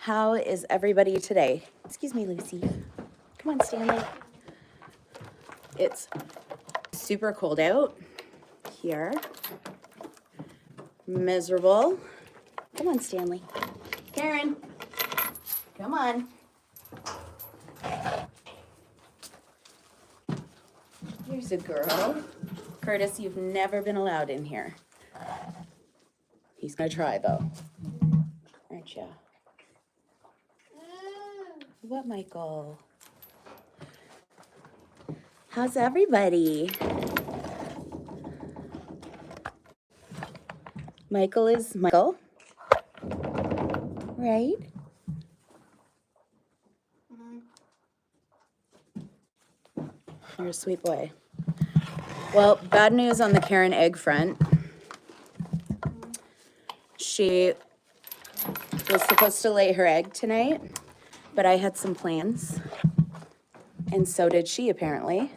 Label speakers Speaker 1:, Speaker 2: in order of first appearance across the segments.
Speaker 1: How is everybody today? Excuse me, Lucy. Come on, Stanley. It's super cold out here. Miserable. Come on, Stanley. Karen, come on. Here's a girl. Curtis, you've never been allowed in here. He's gonna try though, aren't you? What, Michael? How's everybody? Michael is Michael, right? You're a sweet boy. Well, bad news on the Karen egg front. She was supposed to lay her egg tonight, but I had some plans, and so did she apparently.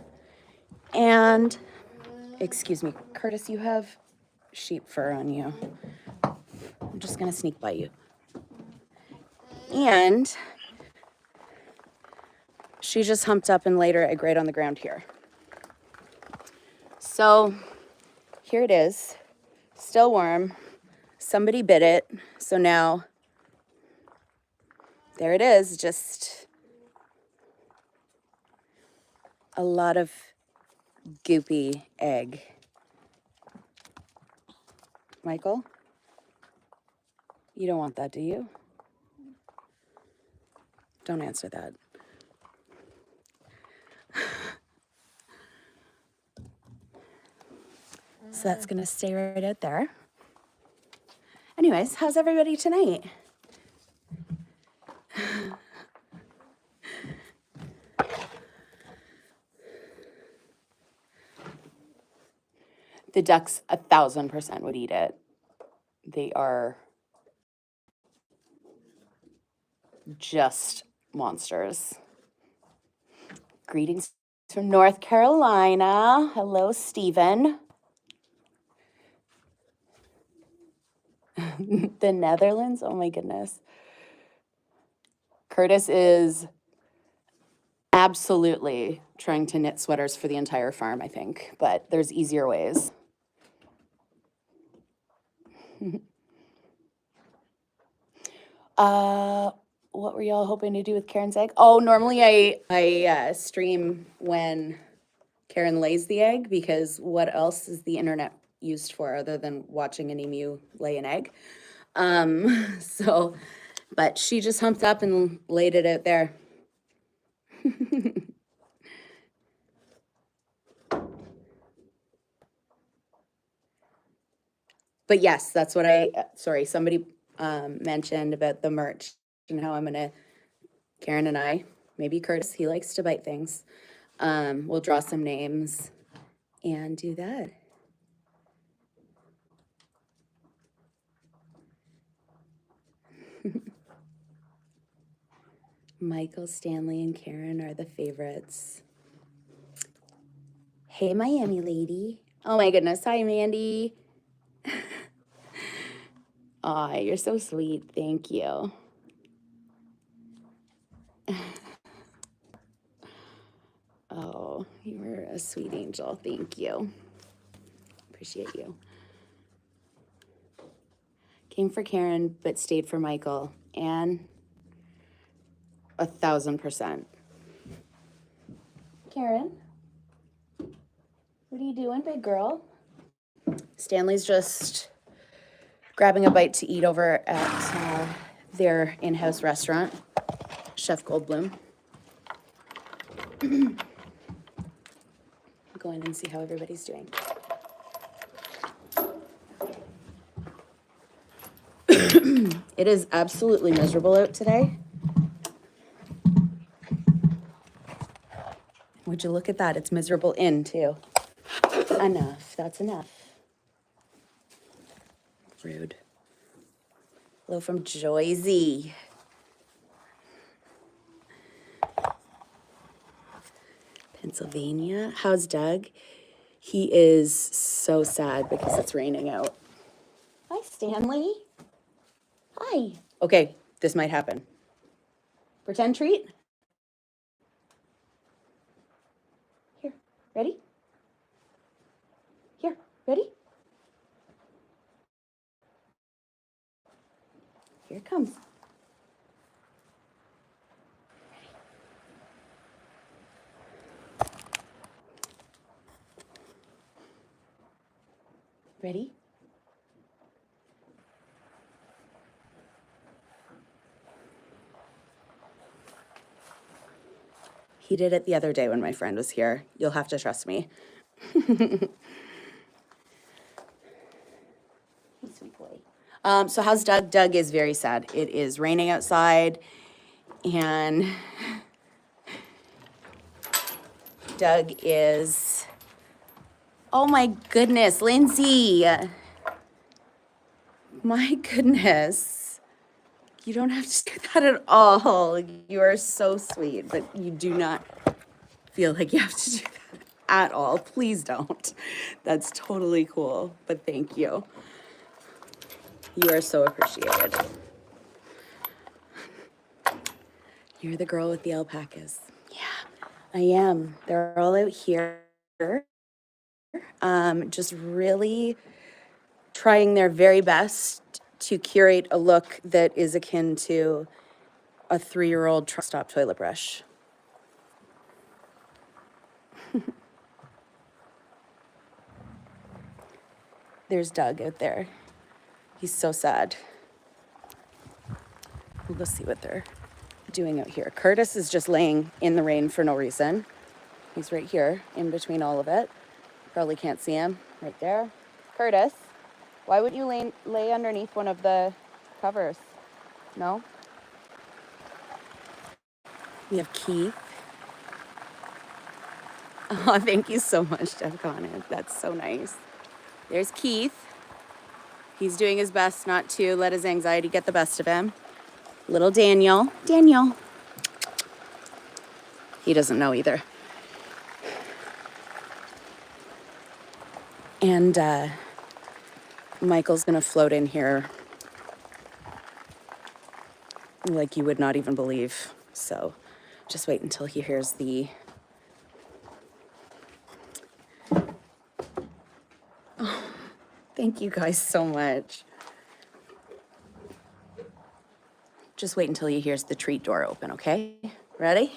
Speaker 1: And, excuse me, Curtis, you have sheep fur on you. I'm just gonna sneak by you. And she just humped up and laid her egg right on the ground here. So here it is, still warm. Somebody bit it, so now there it is, just a lot of goopy egg. Michael, you don't want that, do you? Don't answer that. So that's gonna stay right out there. Anyways, how's everybody tonight? The ducks 1,000% would eat it. They are just monsters. Greetings from North Carolina. Hello, Stephen. The Netherlands? Oh my goodness. Curtis is absolutely trying to knit sweaters for the entire farm, I think, but there's easier ways. What were y'all hoping to do with Karen's egg? Oh, normally I stream when Karen lays the egg, because what else is the internet used for other than watching an emu lay an egg? But she just humped up and laid it out there. But yes, that's what somebody mentioned about the merch and how Karen and I, maybe Curtis, he likes to bite things. We'll draw some names and do that. Michael, Stanley, and Karen are the favorites. Hey, Miami lady. Oh my goodness. Hi, Mandy. Aw, you're so sweet. Thank you. Oh, you were a sweet angel. Thank you. Appreciate you. Came for Karen, but stayed for Michael. And 1,000%. Karen, what are you doing, big girl? Stanley's just grabbing a bite to eat over at their in-house restaurant, Chef Goldblum. Go in and see how everybody's doing. It is absolutely miserable out today. Would you look at that? It's miserable in too. Enough. That's enough. Rude. Hello from Joyzy. Pennsylvania. How's Doug? He is so sad because it's raining out. Hi, Stanley. Hi. Okay, this might happen. Pretend treat. Here, ready? Here, ready? Here it comes. Ready? He did it the other day when my friend was here. You'll have to trust me. Sweet boy. So how's Doug? Doug is very sad. It is raining outside, and Doug is, oh my goodness, Lindsay. My goodness. You don't have to do that at all. You are so sweet, but you do not feel like you have to do that at all. Please don't. That's totally cool, but thank you. You are so appreciated. You're the girl with the alpacas. Yeah, I am. They're all out here. Just really trying their very best to curate a look that is akin to a 3-year-old truck-stop toilet brush. There's Doug out there. He's so sad. We'll go see what they're doing out here. Curtis is just laying in the rain for no reason. He's right here in between all of it. Probably can't see him right there. Curtis, why would you lay underneath one of the covers? No? We have Keith. Oh, thank you so much, Jeff Conant. That's so nice. There's Keith. He's doing his best not to let his anxiety get the best of him. Little Daniel. Daniel. He doesn't know either. And Michael's gonna float in here like you would not even believe. So just wait until he hears the... Oh, thank you guys so much. Just wait until he hears the treat door open, okay? Ready?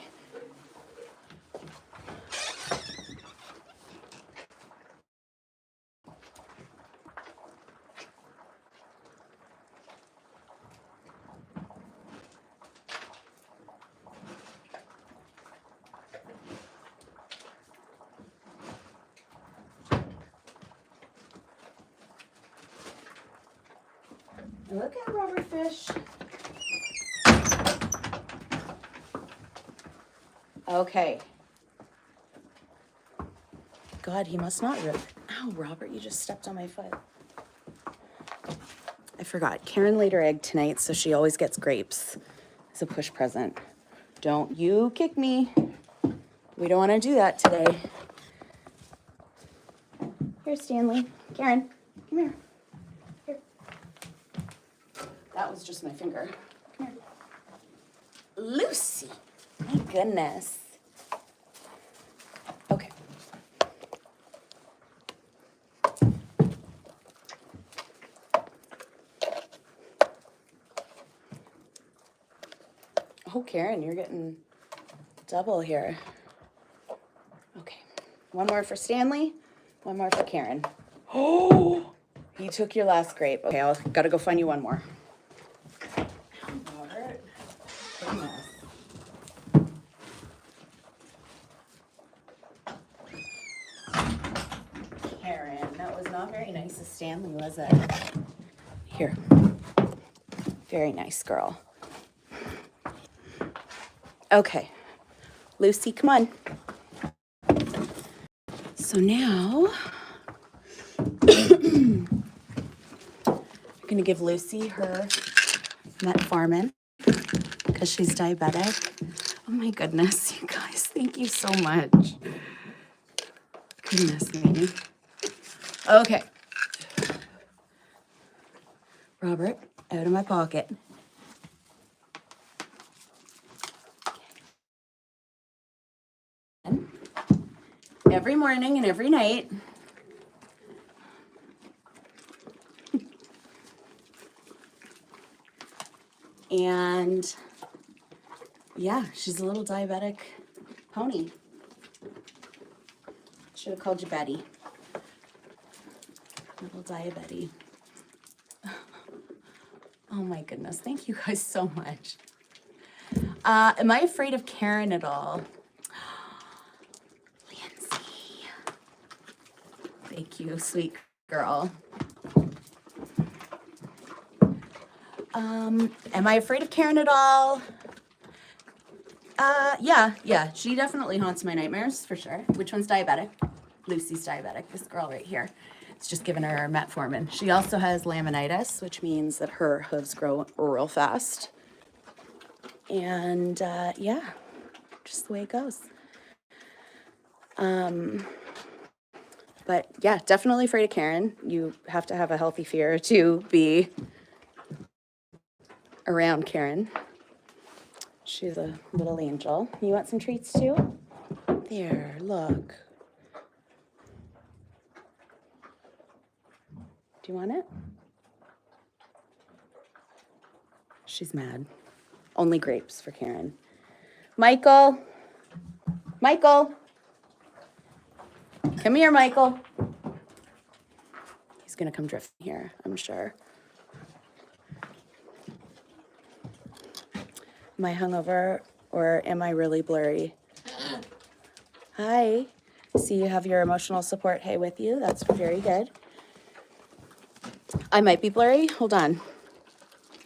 Speaker 1: Look at Robert Fish. Okay. God, he must not rip. Ow, Robert, you just stepped on my foot. I forgot. Karen laid her egg tonight, so she always gets grapes as a push present. Don't you kick me. We don't want to do that today. Here, Stanley. Karen, come here. Here. That was just my finger. Come here. Lucy. My goodness. Okay. Oh, Karen, you're getting double here. Okay. One more for Stanley, one more for Karen. Oh, he took your last grape. Okay, I'll gotta go find you one more. Robert. Goodness. Karen, that was not very nice of Stanley, was it? Here. Very nice girl. Okay. Lucy, come on. So now, I'm gonna give Lucy her metformin because she's diabetic. Oh my goodness, you guys, thank you so much. Goodness me. Okay. Robert, out of my pocket. every morning and every night. And yeah, she's a little diabetic pony. Should have called you Betty. Little diabetic. Oh my goodness, thank you guys so much. Am I afraid of Karen at all? Lindsay. Thank you, sweet girl. Am I afraid of Karen at all? Yeah, she definitely haunts my nightmares, for sure. Which one's diabetic? Lucy's diabetic, this girl right here. It's just giving her metformin. She also has laminitis, which means that her hooves grow real fast. And yeah, just the way it goes. But yeah, definitely afraid of Karen. You have to have a healthy fear to be around Karen. She's a little angel. You want some treats too? There, look. Do you want it? She's mad. Only grapes for Karen. Michael. Michael. Come here, Michael. He's gonna come drifting here, I'm sure. Am I hungover or am I really blurry? Hi. See, you have your emotional support hay with you. That's very good. I might be blurry. Hold on.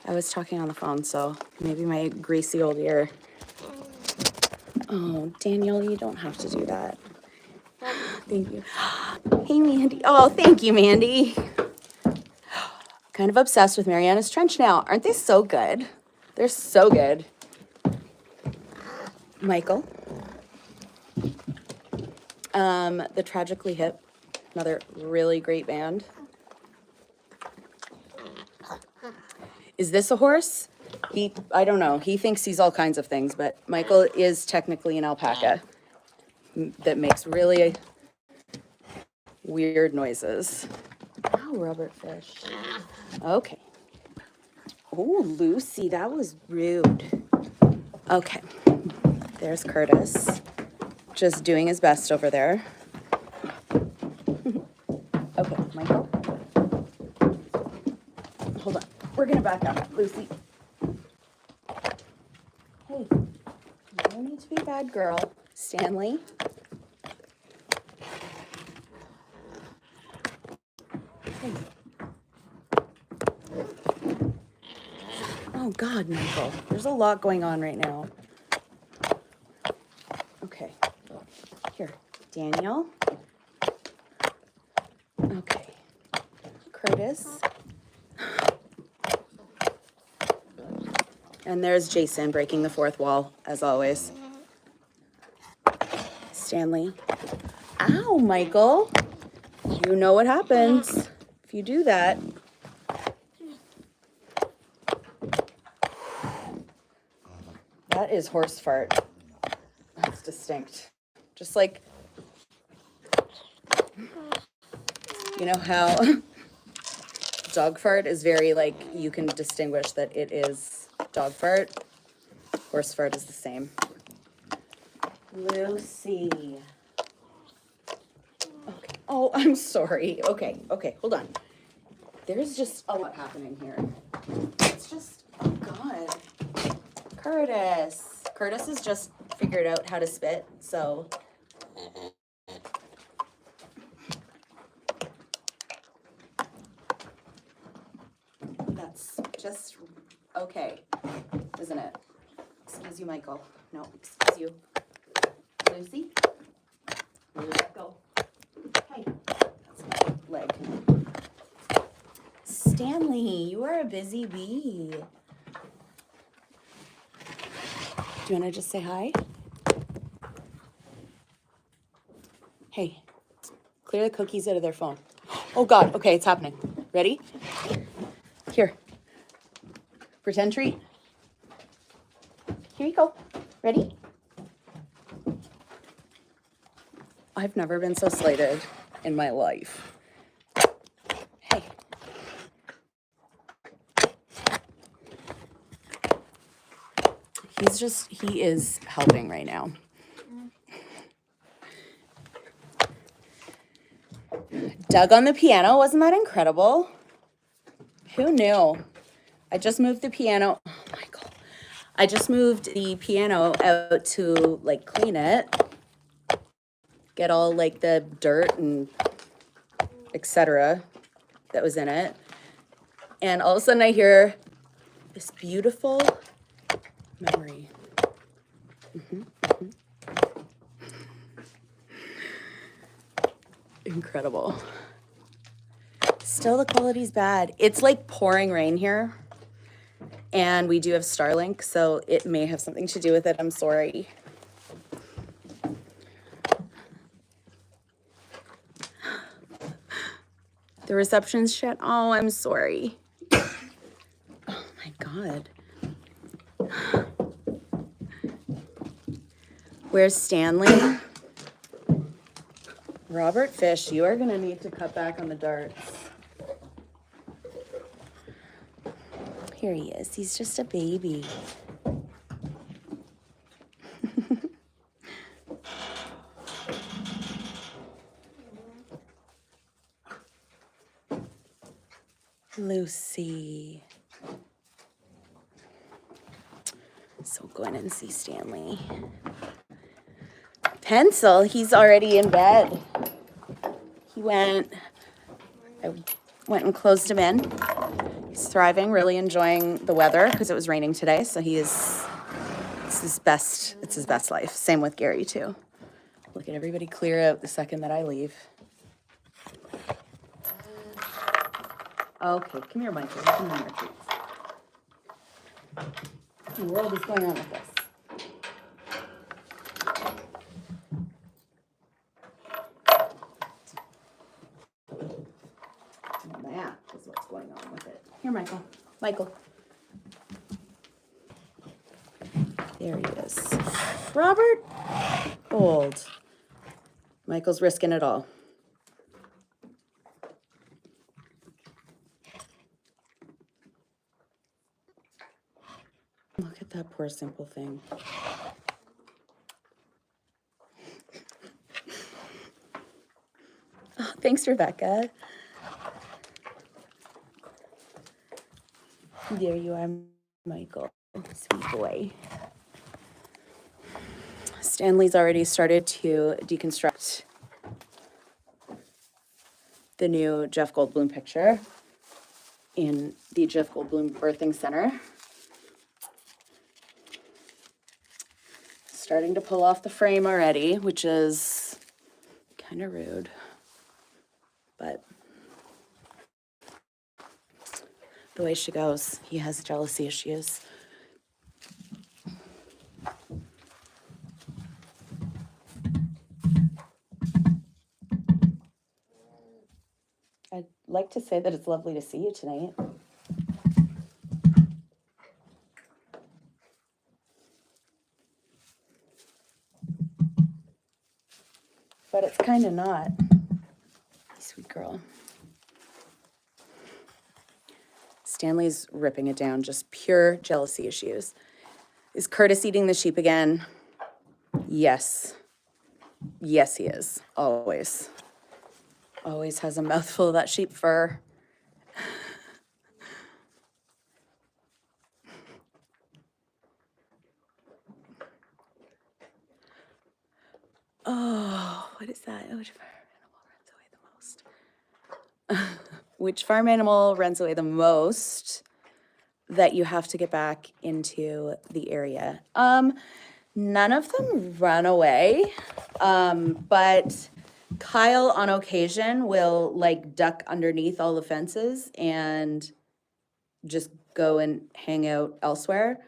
Speaker 1: I was talking on the phone, so maybe my greasy old ear. Oh, Danielle, you don't have to do that. Thank you. Hey, Mandy. Oh, thank you, Mandy. Kind of obsessed with Mariana's Trench now. Aren't they so good? They're so good. Michael. The Tragically Hip, another really great band. Is this a horse? I don't know. He thinks he's all kinds of things, but Michael is technically an alpaca that makes really weird noises. Oh, Robert Fish. Okay. Oh, Lucy, that was rude. Okay. There's Curtis, just doing his best over there. Okay, Michael. Hold on. We're gonna back up, Lucy. Hey, you don't need to be a bad girl. Stanley. Hey. Oh God, Michael. There's a lot going on right now. Okay. Here, Daniel. Okay. Curtis. And there's Jason breaking the fourth wall, as always. Stanley. Ow, Michael. You know what happens if you do that. That is horse fart. That's distinct. Just like, you know how dog fart is very like, you can distinguish that it is dog fart. Horse fart is the same. Lucy. Okay. Oh, I'm sorry. Okay, hold on. There's just a lot happening here. It's just, oh God. Curtis. Curtis has just figured out how to spit, so. That's just okay, isn't it? Excuse you, Michael. No, excuse you. Lucy? Let go. Hey, that's my leg. Stanley, you are a busy bee. Do you want to just say hi? Hey, clear the cookies out of their phone. Oh God, okay, it's happening. Ready? Here. Pretend treat. Here you go. Ready? I've never been so slighted in my life. Hey. He is helping right now. Doug on the piano, wasn't that incredible? Who knew? I just moved the piano. Oh my God. I just moved the piano out to like clean it, get all like the dirt and etc. that was in it. And all of a sudden I hear this beautiful memory. Incredible. Still the quality's bad. It's like pouring rain here. And we do have Starlink, so it may have something to do with it. I'm sorry. The reception's shut. Oh, I'm sorry. Oh my God. Where's Stanley? Robert Fish, you are gonna need to cut back on the darts. Here he is. He's just a baby. Lucy. So go in and see Stanley. Pencil, he's already in bed. I went and closed him in. He's thriving, really enjoying the weather because it was raining today. So it's his best life. Same with Gary too. Look at everybody clear out the second that I leave. Okay, come here, Michael. Come here, please. What in the world is going on with this? That is what's going on with it. Here, Michael. Michael. There he is. Robert. Old. Michael's risking it all. Look at that poor simple thing. Oh, thanks, Rebecca. There you are, Michael. Sweet boy. Stanley's already started to deconstruct the new Jeff Goldblum picture in the Jeff Goldblum Birthing Center. Starting to pull off the frame already, which is kind of rude, but the way she goes, he has jealousy issues. I'd like to say that it's lovely to see you tonight. But it's kind of not. Sweet girl. Stanley's ripping it down, just pure jealousy issues. Is Curtis eating the sheep again? Yes. Yes, he is. Always. Always has a mouthful of that sheep fur. Oh, what is that? Which farm animal runs away the most? Which farm animal runs away the most that you have to get back into the area? None of them run away, but Kyle on occasion will like duck underneath all the fences and just go and hang out elsewhere.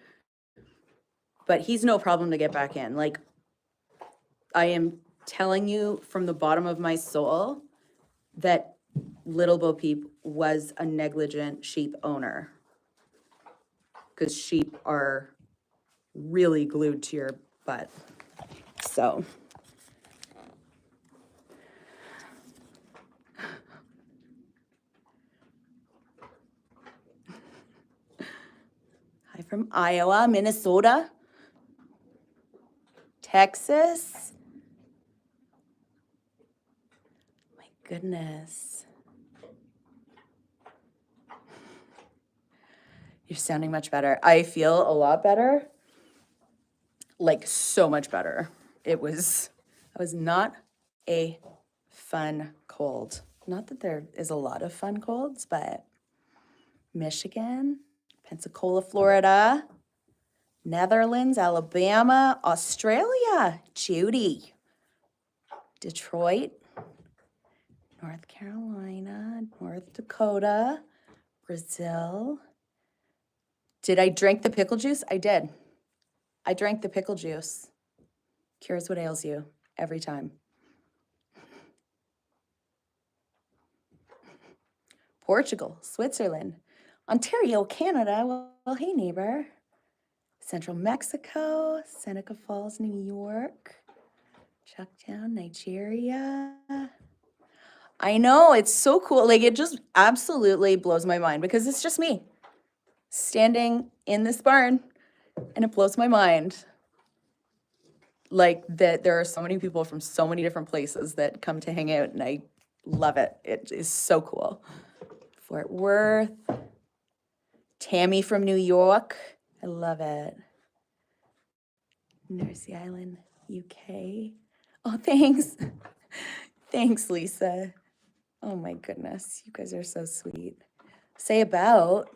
Speaker 1: But he's no problem to get back in. Like, I am telling you from the bottom of my soul that Little Bo Peep was a negligent sheep owner, because sheep are really glued to your butt. So from Iowa, Minnesota, Texas. My goodness. You're sounding much better. I feel a lot better. Like so much better. I was not a fun cold. Not that there is a lot of fun colds, but Michigan, Pensacola, Florida, Netherlands, Alabama, Australia, Judy, Detroit, North Carolina, North Dakota, Brazil. Did I drink the pickle juice? I did. I drank the pickle juice. Cures what ails you every time. Portugal, Switzerland, Ontario, Canada. Well, hey, neighbor. Central Mexico, Seneca Falls, New York, Chucktown, Nigeria. I know, it's so cool. Like, it just absolutely blows my mind because it's just me standing in this barn, and it blows my mind. Like, that there are so many people from so many different places that come to hang out, and I love it. It is so cool. Fort Worth, Tammy from New York. I love it. Mersey Island, UK. Oh, thanks. Thanks, Lisa. Oh my goodness, you guys are so sweet. Say about.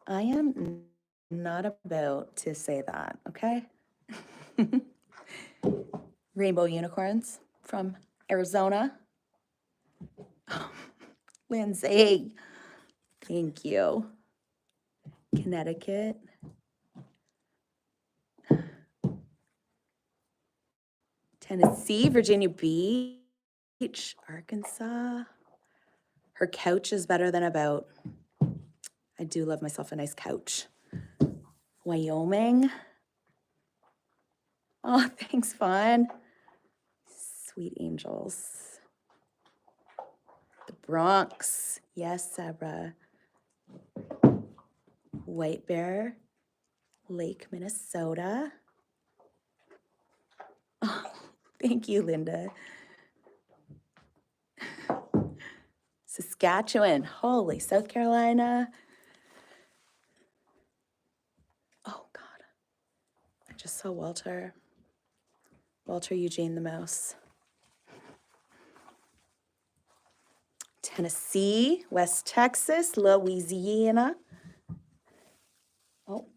Speaker 1: I am not about to say that, okay? Rainbow unicorns from Arizona. Lindsay, thank you. Connecticut. Tennessee, Virginia Beach, Arkansas. Her couch is better than about. I do love myself a nice couch. Wyoming. Oh, thanks, Fawn. Sweet angels. The Bronx. Yes, Sabra. White Bear, Lake, Minnesota. Oh, thank you, Linda. Saskatchewan, holy, South Carolina. Oh, God. I just saw Walter. Walter Eugene the Mouse. Tennessee, West Texas, Louisiana. Oh.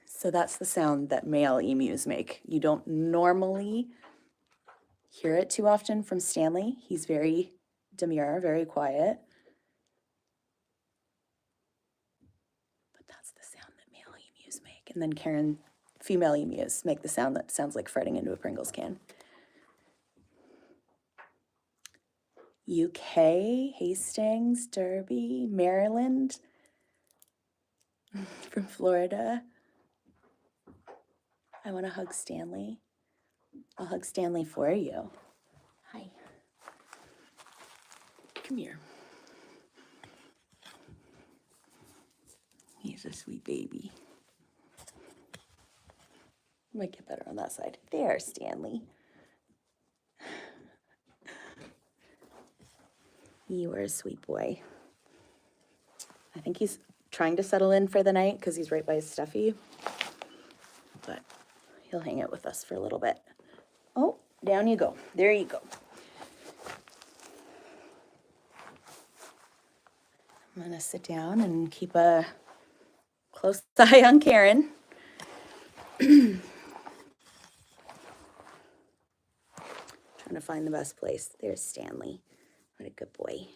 Speaker 1: So that's the sound that male emus make. You don't normally hear it too often from Stanley. He's very demure, very quiet. But that's the sound that male emus make. And then Karen, female emus make the sound that sounds like farting into a Pringles can. UK, Hastings, Derby, Maryland, from Florida. I want to hug Stanley. I'll hug Stanley for you. Hi. Come here. He's a sweet baby. Might get better on that side. There, Stanley. You are a sweet boy. I think he's trying to settle in for the night because he's right by his stuffy. But he'll hang out with us for a little bit. Oh, down you go. There you go. I'm going to sit down and keep a close eye on Karen. Trying to find the best place. There's Stanley. What a good boy.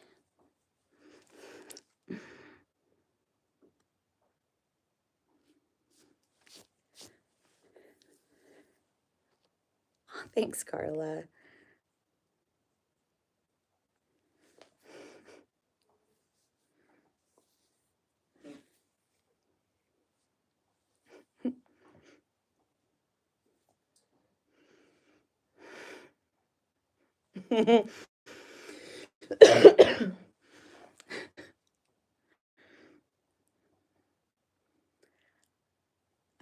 Speaker 1: Oh, thanks, Carla.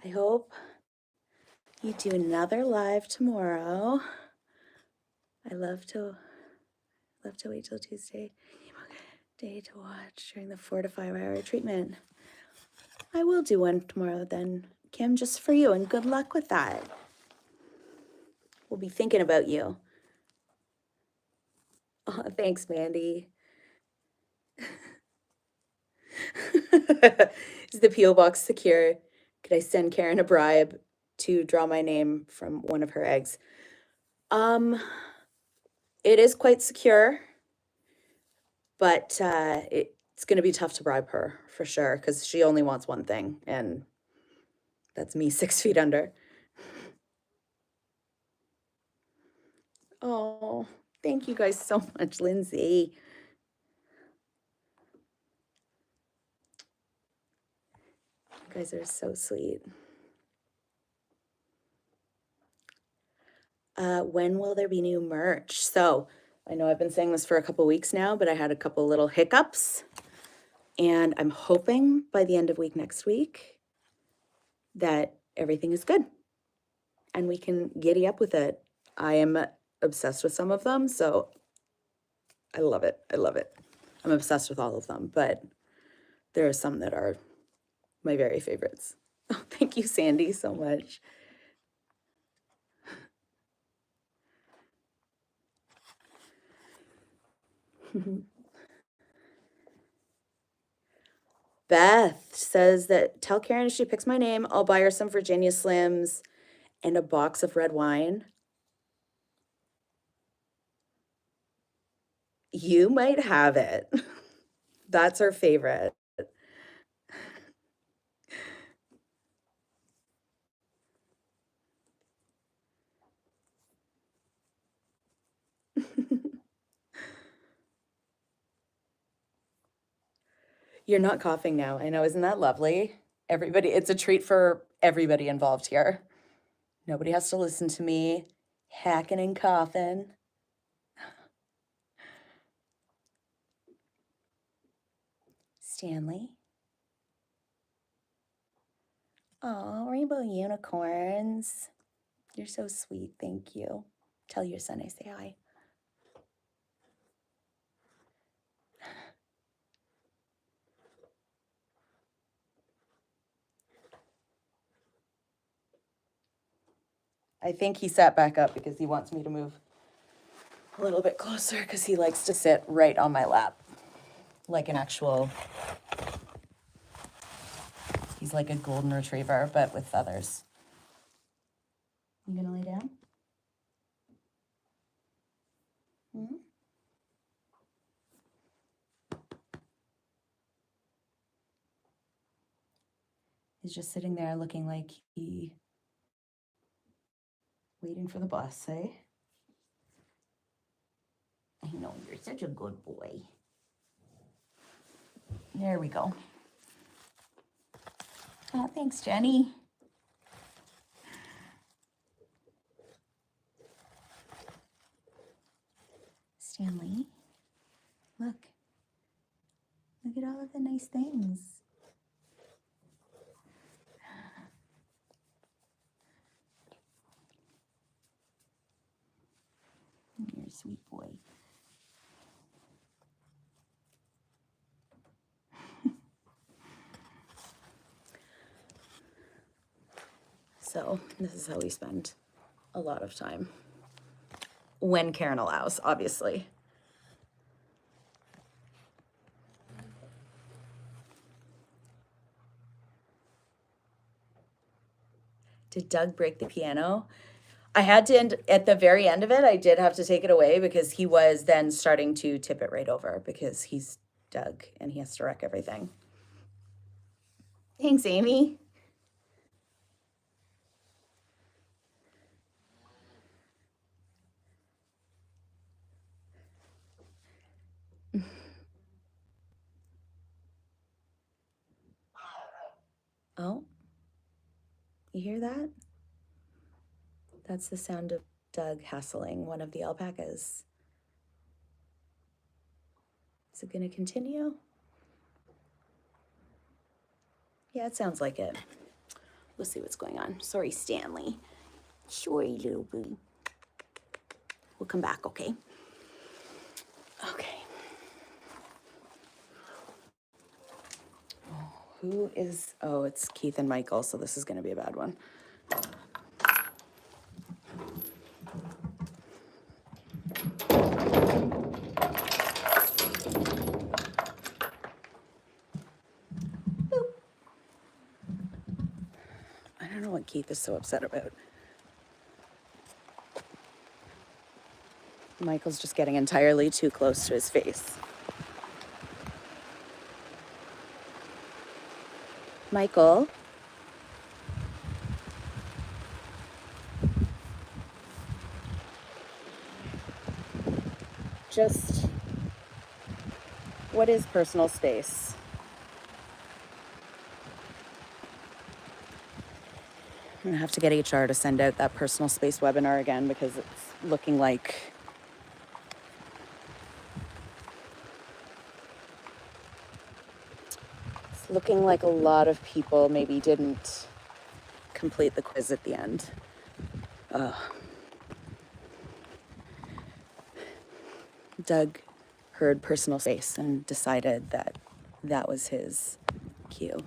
Speaker 1: I hope you do another live tomorrow. I love to wait till Tuesday day to watch during the 4 to 5 hour treatment. I will do one tomorrow then, Kim, just for you, and good luck with that. We'll be thinking about you. Oh, thanks, Mandy. Is the P.O. box secure? Could I send Karen a bribe to draw my name from one of her eggs? It is quite secure, but it's going to be tough to bribe her for sure because she only wants one thing, and that's me 6 feet under. Oh, thank you guys so much, Lindsay. You guys are so sweet. When will there be new merch? So I know I've been saying this for a couple weeks now, but I had a couple little hiccups, and I'm hoping by the end of week next week that everything is good and we can giddy up with it. I am obsessed with some of them, so I love it. I love it. I'm obsessed with all of them, but there are some that are my very favorites. Oh, thank you, Sandy, so much. Beth says that tell Karen if she picks my name, I'll buy her some Virginia Slims and a box of red wine. You might have it. That's her favorite. You're not coughing now. I know, isn't that lovely? Everybody, it's a treat for everybody involved here. Nobody has to listen to me hacking and coughing. Stanley. Oh, rainbow unicorns. You're so sweet. Thank you. Tell your son I say hi. I think he sat back up because he wants me to move a little bit closer because he likes to sit right on my lap like an actual, he's like a golden retriever, but with feathers. You gonna lay down? Mm-hmm. He's just sitting there looking like he waiting for the bus, eh? I know, you're such a good boy. There we go. Oh, thanks, Jenny. Stanley, look. Look at all of the nice things. You're a sweet boy. So this is how we spend a lot of time. When Karen allows, obviously. Did Doug break the piano? I had to end at the very end of it. I did have to take it away because he was then starting to tip it right over because he's Doug and he has to wreck everything. Thanks, Amy. Oh, you hear that? That's the sound of Doug hassling one of the alpacas. Is it going to continue? Yeah, it sounds like it. We'll see what's going on. Sorry, Stanley. Sorry, little booty. We'll come back, okay? Okay. Oh, who is... Oh, it's Keith and Michael, so this is going to be a bad one. I don't know what Keith is so upset about. Michael's just getting entirely too close to his face. Michael? Just, what is personal space? I'm gonna have to get HR to send out that personal space webinar again because it's looking like a lot of people maybe didn't complete the quiz at the end. Doug heard personal space and decided that that was his cue.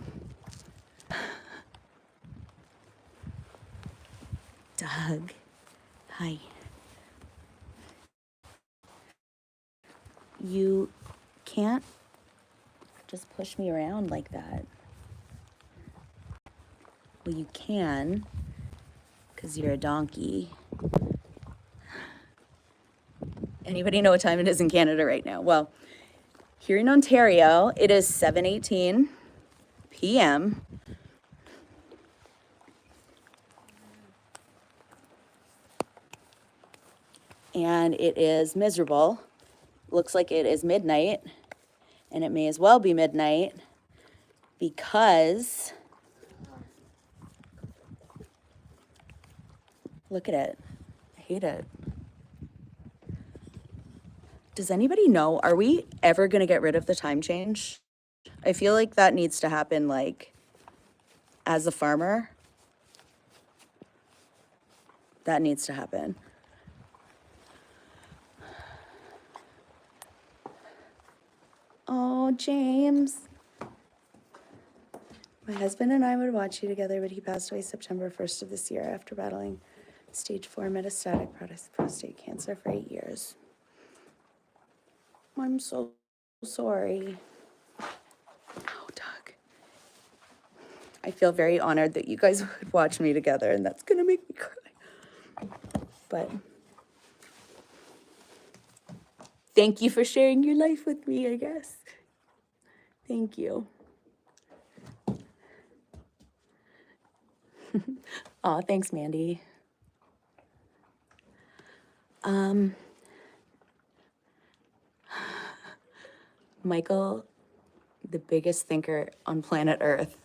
Speaker 1: Doug, hi. You can't just push me around like that. Well, you can, because you're a donkey. Anybody know what time it is in Canada right now? Well, here in Ontario, it is 7:18 p.m. And it is miserable. Looks like it is midnight, and it may as well be midnight because look at it. I hate it. Does anybody know, are we ever going to get rid of the time change? I feel like that needs to happen, like, as a farmer. That needs to happen. Oh, James. My husband and I would watch you together, but he passed away September 1st of this year after battling stage 4 metastatic prostate cancer for 8 years. I'm so sorry. Oh, Doug. I feel very honored that you guys would watch me together, and that's gonna make me cry. But thank you for sharing your life with me, I guess. Thank you. Aw, thanks, Mandy. Michael, the biggest thinker on planet Earth.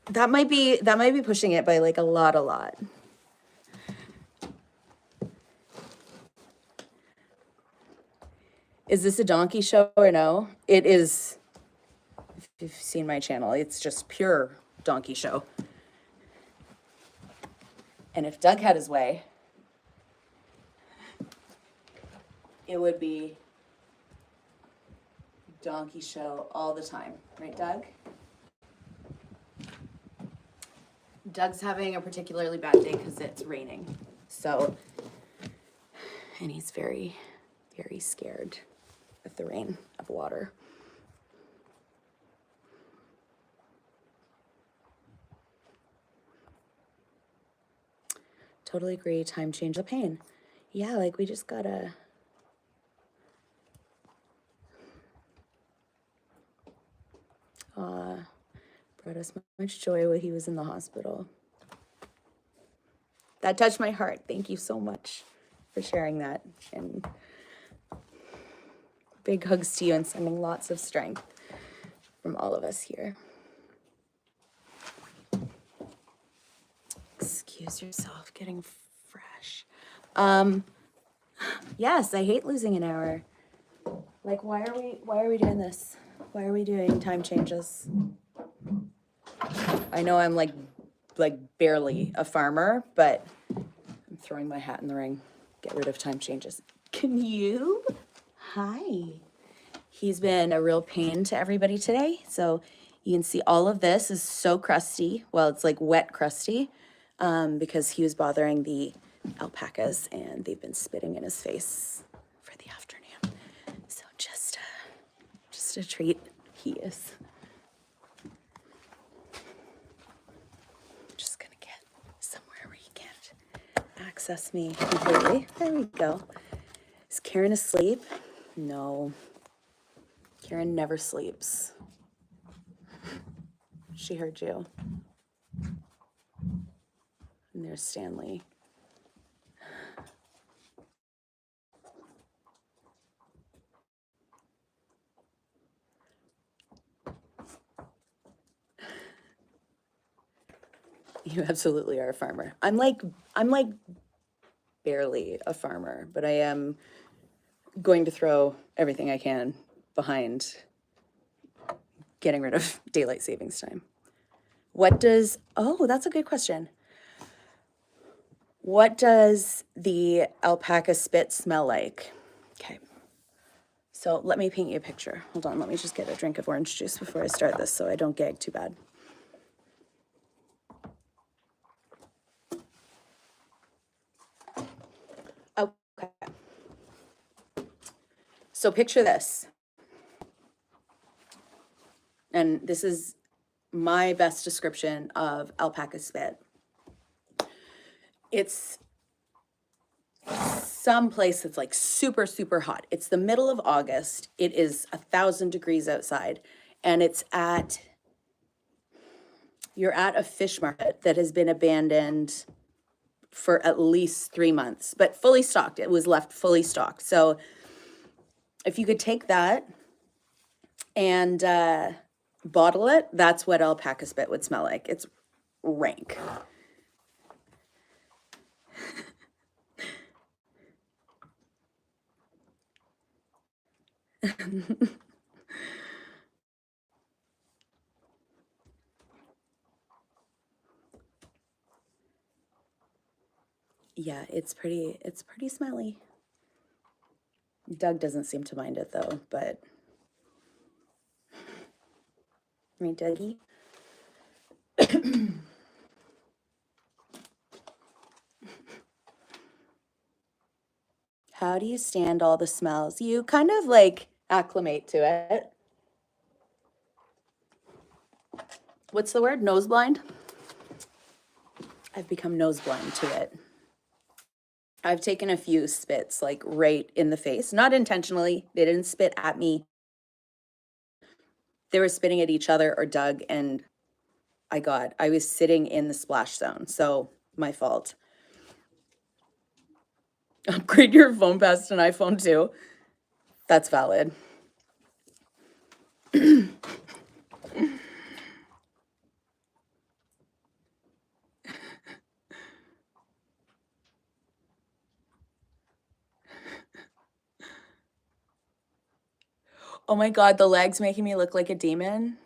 Speaker 1: That might be pushing it by like a lot. Is this a donkey show or no? It is. If you've seen my channel, it's just pure donkey show. And if Doug had his way, it would be donkey show all the time. Right, Doug? Doug's having a particularly bad day because it's raining. So, and he's very, very scared of the rain, of water. Totally agree, time change the pain. Yeah, like we just gotta... brought us much joy while he was in the hospital. That touched my heart. Thank you so much for sharing that. And big hugs to you and sending lots of strength from all of us here. Excuse yourself, getting fresh. Yes, I hate losing an hour. Like, why are we doing this? Why are we doing time changes? I know I'm like barely a farmer, but I'm throwing my hat in the ring. Get rid of time changes. Can you? Hi. He's been a real pain to everybody today. So you can see all of this is so crusty. Well, it's like wet crusty because he was bothering the alpacas and they've been spitting in his face for the afternoon. So just a treat. He is. Just gonna get somewhere where he can't access me completely. There we go. Is Karen asleep? No. Karen never sleeps. She heard you. And there's Stanley. You absolutely are a farmer. I'm like barely a farmer, but I am going to throw everything I can behind getting rid of daylight savings time. Oh, that's a good question. What does the alpaca spit smell like? Okay. So let me paint you a picture. Hold on, let me just get a drink of orange juice before I start this so I don't gag too bad. Okay. So picture this. And this is my best description of alpaca spit. It's someplace that's like super, super hot. It's the middle of August. It is 1,000 degrees outside. And you're at a fish market that has been abandoned for at least 3 months, but fully stocked. It was left fully stocked. So if you could take that and bottle it, that's what alpaca spit would smell like. It's rank. Yeah, it's pretty smelly. Doug doesn't seem to mind it though, but right, Dougie? How do you stand all the smells? You kind of like acclimate to it. What's the word? Nose blind? I've become nose blind to it. I've taken a few spits like right in the face, not intentionally. They didn't spit at me. They were spitting at each other or Doug, and I was sitting in the splash zone, so my fault. Upgrade your phone past an iPhone too. That's valid. Oh my God, the leg's making me look like a demon.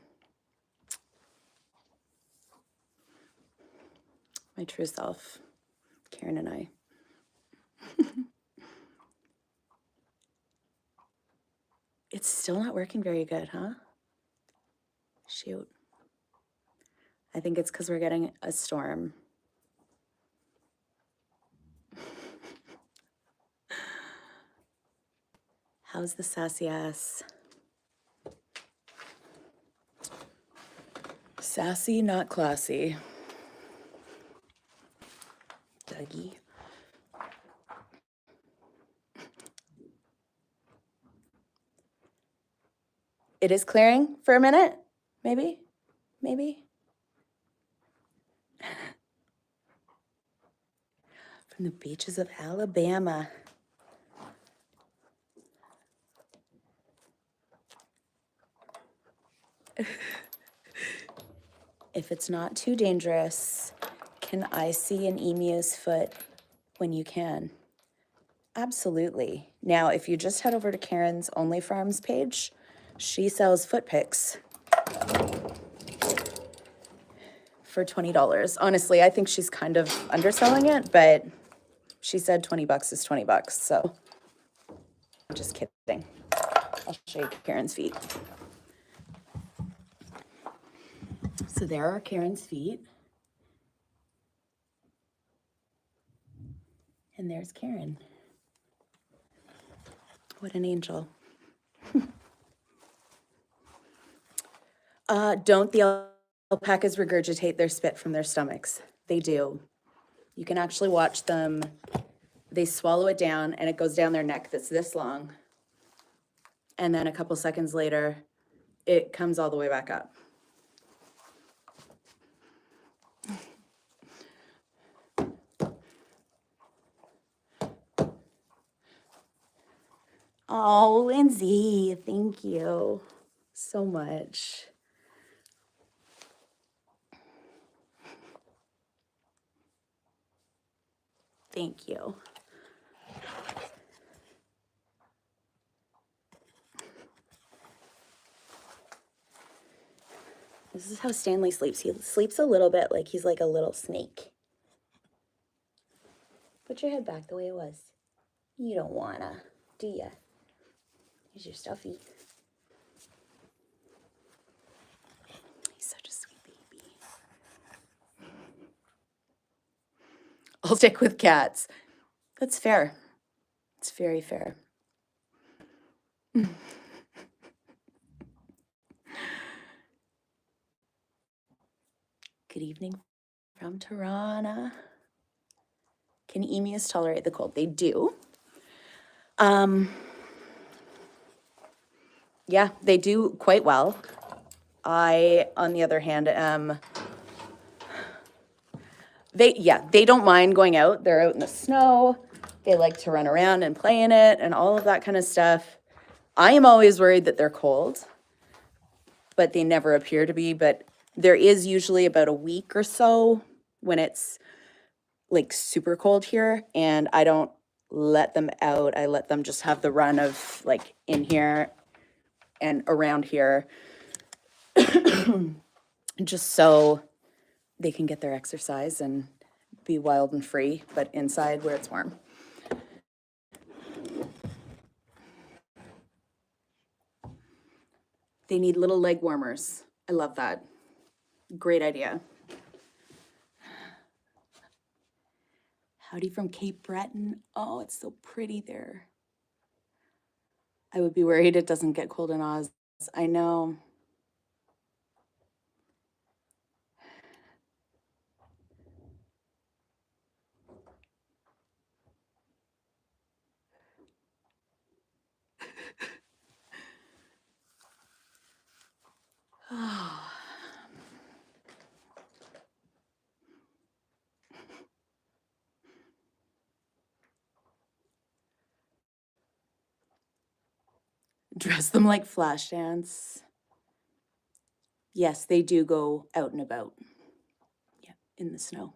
Speaker 1: My true self, Karen and I. It's still not working very good, huh? Shoot. I think it's because we're getting a storm. How's the sassy ass? Sassy, not classy. Dougie. It is clearing for a minute, maybe. From the beaches of Alabama. If it's not too dangerous, can I see an emu's foot when you can? Absolutely. Now, if you just head over to Karen's Only Farms page, she sells foot pics for $20. Honestly, I think she's kind of underselling it, but she said 20 bucks is 20 bucks, so I'm just kidding. I'll show you Karen's feet. So there are Karen's feet. And there's Karen. What an angel. Don't the alpacas regurgitate their spit from their stomachs? They do. You can actually watch them. They swallow it down and it goes down their neck that's this long. And then a couple seconds later, it comes all the way back up. Oh, Lindsay, thank you so much. Thank you. This is how Stanley sleeps. He sleeps a little bit like he's like a little snake. Put your head back the way it was. You don't wanna, do ya? Here's your stuffy. He's such a sweet baby. I'll stick with cats. That's fair. It's very fair. Good evening from Tirana. Can emus tolerate the cold? They do. Yeah, they do quite well. I, on the other hand, they don't mind going out. They're out in the snow. They like to run around and play in it and all of that kind of stuff. I am always worried that they're cold, but they never appear to be. But there is usually about a week or so when it's like super cold here, and I don't let them out. I let them just have the run of like in here and around here just so they can get their exercise and be wild and free, but inside where it's warm. They need little leg warmers. I love that. Great idea. Howdy from Cape Breton. Oh, it's so pretty there. I would be worried it doesn't get cold in Oz. I know. Dress them like Flashdance. Yes, they do go out and about. Yeah, in the snow.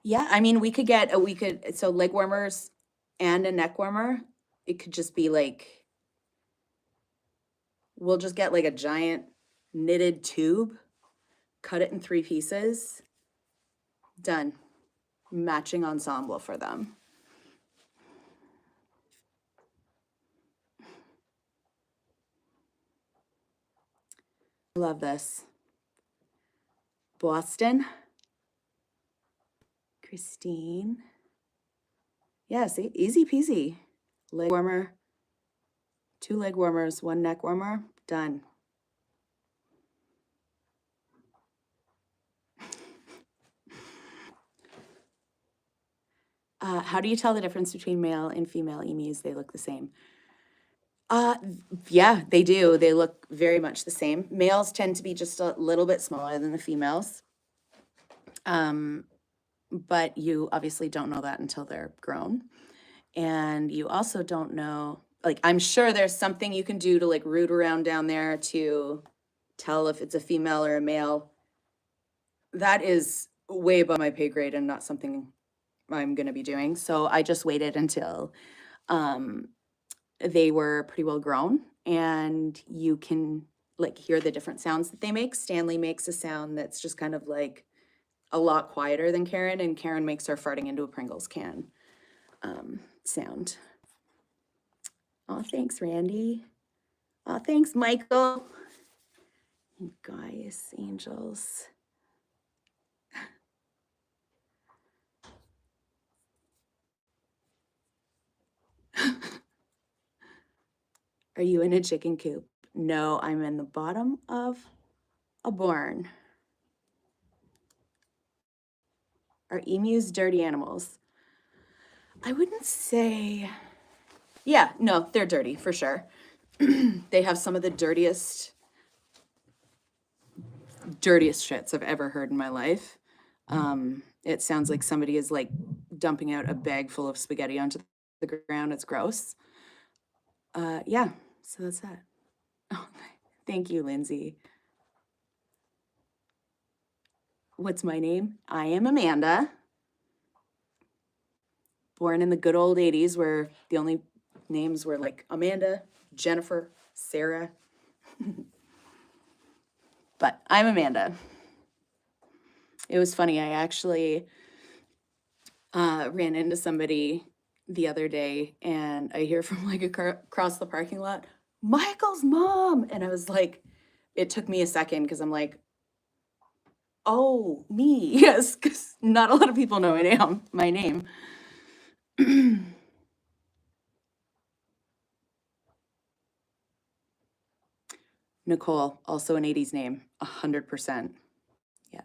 Speaker 1: Yeah, I mean, so leg warmers and a neck warmer. It could just be like, we'll just get like a giant knitted tube, cut it in 3 pieces, done. Matching ensemble for them. Love this. Boston. Christine. Yeah, see, easy peasy. Leg warmer, 2 leg warmers, 1 neck warmer, done. How do you tell the difference between male and female emus? They look the same. Yeah, they do. They look very much the same. Males tend to be just a little bit smaller than the females. But you obviously don't know that until they're grown. And you also don't know, like, I'm sure there's something you can do to like root around down there to tell if it's a female or a male. That is way above my pay grade and not something I'm going to be doing. So I just waited until they were pretty well grown, and you can like hear the different sounds that they make. Stanley makes a sound that's just kind of like a lot quieter than Karen, and Karen makes her farting into a Pringles can sound. Oh, thanks, Randy. Oh, thanks, Michael. You guys, angels. Are you in a chicken coop? No, I'm in the bottom of a barn. Are emus dirty animals? I wouldn't say. Yeah, no, they're dirty for sure. They have some of the dirtiest shits I've ever heard in my life. It sounds like somebody is like dumping out a bag full of spaghetti onto the ground. It's gross. Yeah, so that's that. Oh, thank you, Lindsay. What's my name? I am Amanda. Born in the good old 80s where the only names were like Amanda, Jennifer, Sarah. But I'm Amanda. It was funny. I actually ran into somebody the other day and I hear from like across the parking lot, Michael's mom. And I was like, it took me a second because I'm like, oh, me. Yes, because not a lot of people know my name. Nicole, also an 80s name, 100%. Yeah.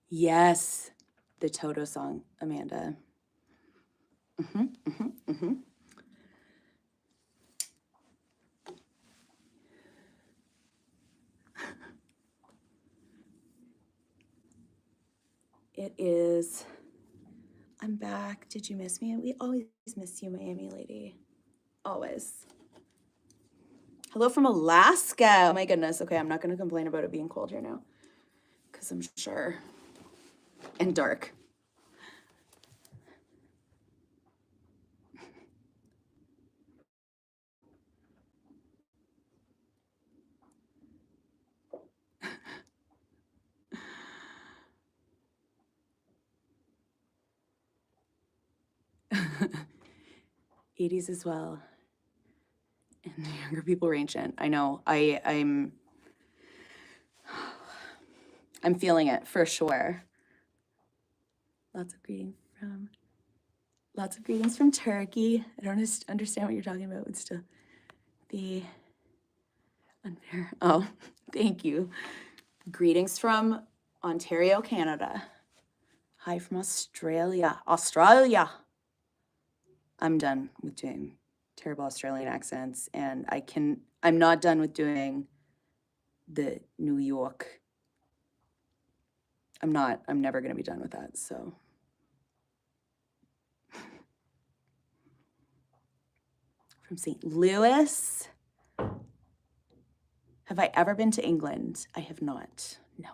Speaker 1: Yes, the Toto song, Amanda. It is. I'm back. Did you miss me? We always miss you, Miami lady. Always. Hello from Alaska. Oh my goodness. Okay, I'm not going to complain about it being cold here now because I'm sure. And dark. '80s as well. And the younger people are ancient. I know. I'm feeling it for sure. Lots of greetings from Turkey. I don't understand what you're talking about, but still the unfair. Oh, thank you. Greetings from Ontario, Canada. Hi from Australia. Australia. I'm done with doing terrible Australian accents, and I'm not done with doing the New York. I'm never going to be done with that, so. From St. Louis. Have I ever been to England? I have not, no.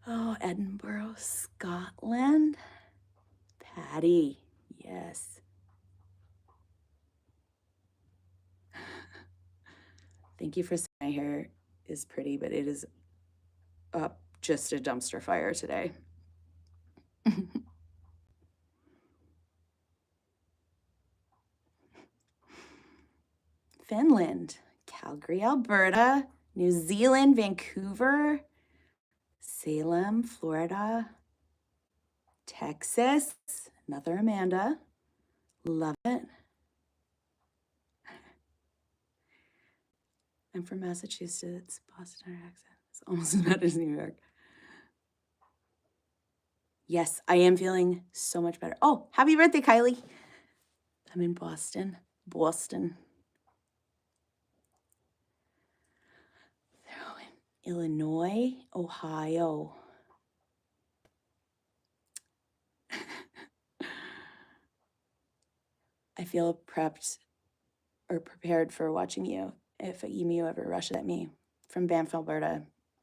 Speaker 1: Oh, Edinburgh, Scotland. Patty, yes. Thank you for saying my hair is pretty, but it is just a dumpster fire today. Finland, Calgary, Alberta, New Zealand, Vancouver, Salem, Florida, Texas, another Amanda. Love it. I'm from Massachusetts, Boston accent. It's almost as bad as New York. Yes, I am feeling so much better. Oh, happy birthday, Kylie. I'm in Boston. Oh, in Illinois, Ohio. I feel prepped or prepared for watching you if an emu ever rushes at me from Banff, Alberta.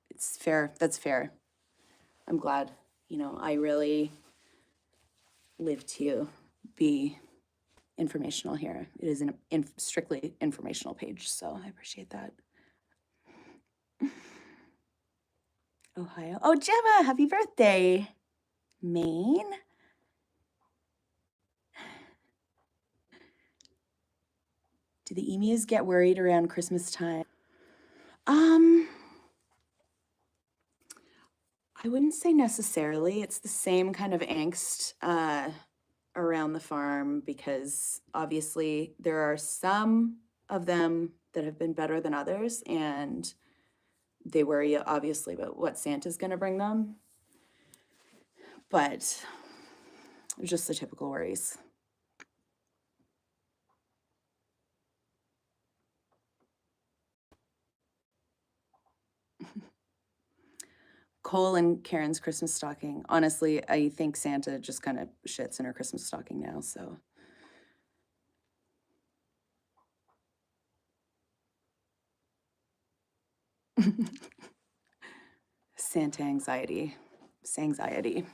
Speaker 1: It's fair. That's fair. I'm glad. I really live to be informational here. It is a strictly informational page, so I appreciate that. Ohio. Oh, Gemma, happy birthday. Maine. Do the emus get worried around Christmas time? I wouldn't say necessarily. It's the same kind of angst around the farm because obviously there are some of them that have been better than others, and they worry obviously about what Santa's going to bring them. But just the typical worries. Cole and Karen's Christmas stocking. Honestly, I think Santa just kind of shits in her Christmas stocking now, so. Santa anxiety. Sangxiety.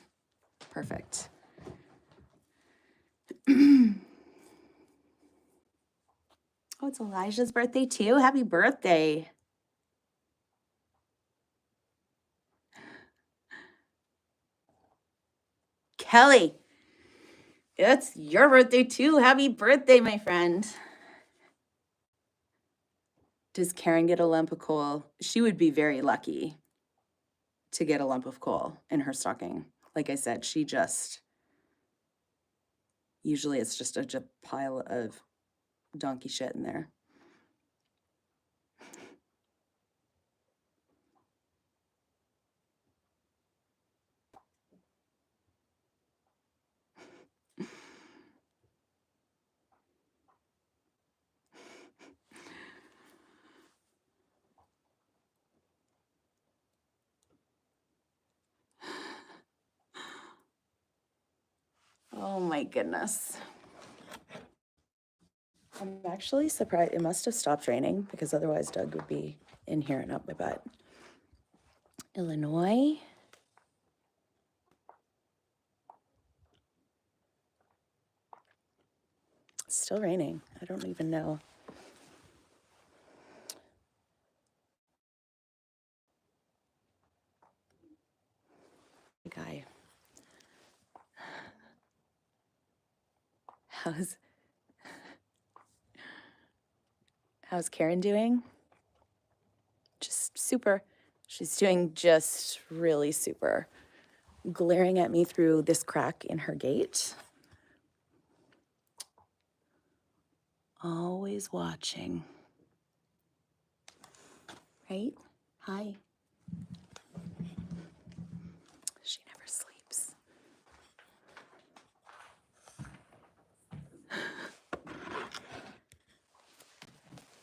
Speaker 1: Perfect. Oh, it's Elijah's birthday too. Happy birthday. Kelly, it's your birthday too. Happy birthday, my friend. Does Karen get a lump of coal? She would be very lucky to get a lump of coal in her stocking. Like I said, usually it's just a pile of donkey shit in there. Oh my goodness. I'm actually surprised. It must have stopped raining because otherwise Doug would be in here and up my butt. Illinois. It's still raining. I don't even know. Guy. How's Karen doing? Just super. She's doing just really super. Glaring at me through this crack in her gate. Always watching. Right? Hi. She never sleeps.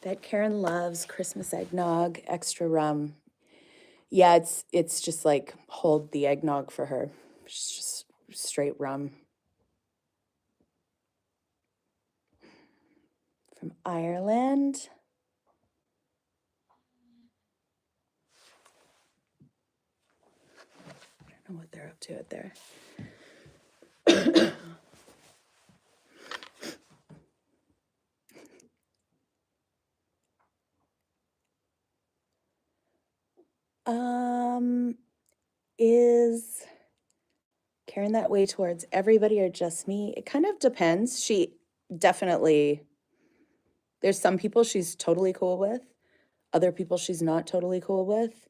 Speaker 1: Bet Karen loves Christmas eggnog, extra rum. Yeah, it's just like hold the eggnog for her. It's just straight rum. From Ireland. I don't know what they're up to out there. Is Karen that way towards everybody or just me? It kind of depends. She definitely, there's some people she's totally cool with, other people she's not totally cool with.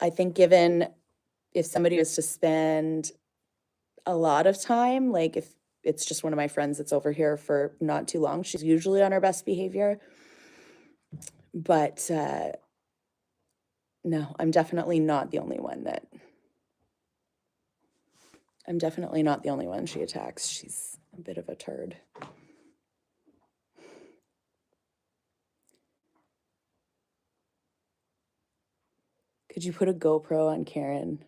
Speaker 1: I think if somebody was to spend a lot of time, like if it's just one of my friends that's over here for not too long, she's usually on her best behavior. But no, I'm definitely not the only one she attacks. She's a bit of a turd. Could you put a GoPro on Karen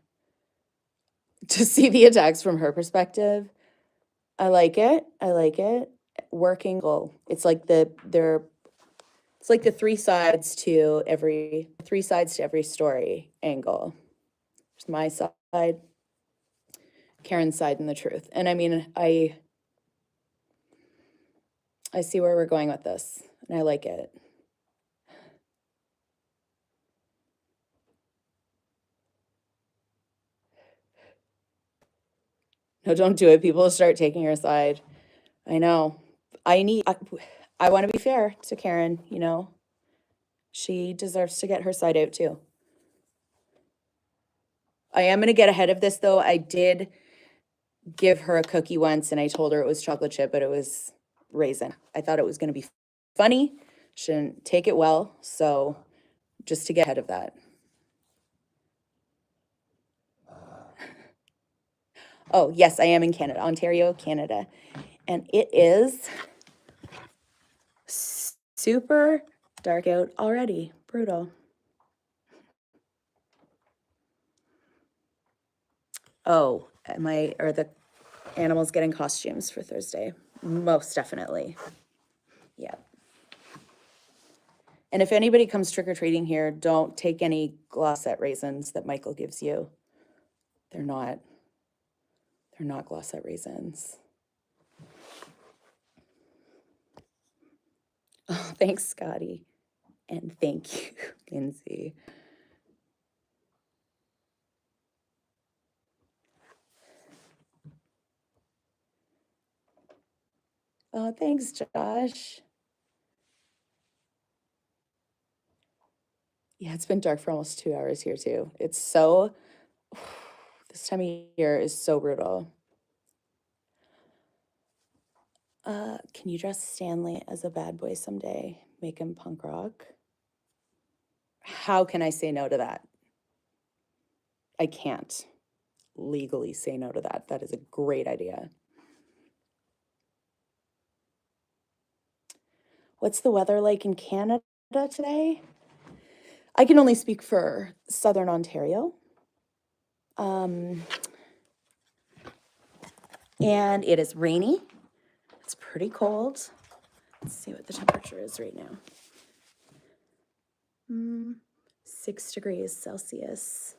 Speaker 1: to see the attacks from her perspective? I like it. working goal. It's like the three sides to every story angle. There's my side, Karen's side, and the truth. And I mean, I see where we're going with this, and I like it. No, don't do it. People will start taking your side. I know. I want to be fair to Karen, you know. She deserves to get her side out too. I am going to get ahead of this though. I did give her a cookie once and I told her it was chocolate chip, but it was raisin. I thought it was going to be funny. Shouldn't take it well. So just to get ahead of that. Oh, yes, I am in Canada, Ontario, Canada. And it is super dark out already. Brutal. Oh, are the animals getting costumes for Thursday? Most definitely. Yeah. And if anybody comes trick-or-treating here, don't take any Glossette raisins that Michael gives you. They're not Glossette raisins. Oh, thanks, Scotty. And thank you, Lindsay. Oh, thanks, Josh. Yeah, it's been dark for almost 2 hours here too. It's so, this time of year is so brutal. Can you dress Stanley as a bad boy someday? Make him punk rock? How can I say no to that? I can't legally say no to that. That is a great idea. What's the weather like in Canada today? I can only speak for Southern Ontario. And it is rainy. It's pretty cold. Let's see what the temperature is right now. 6 degrees Celsius.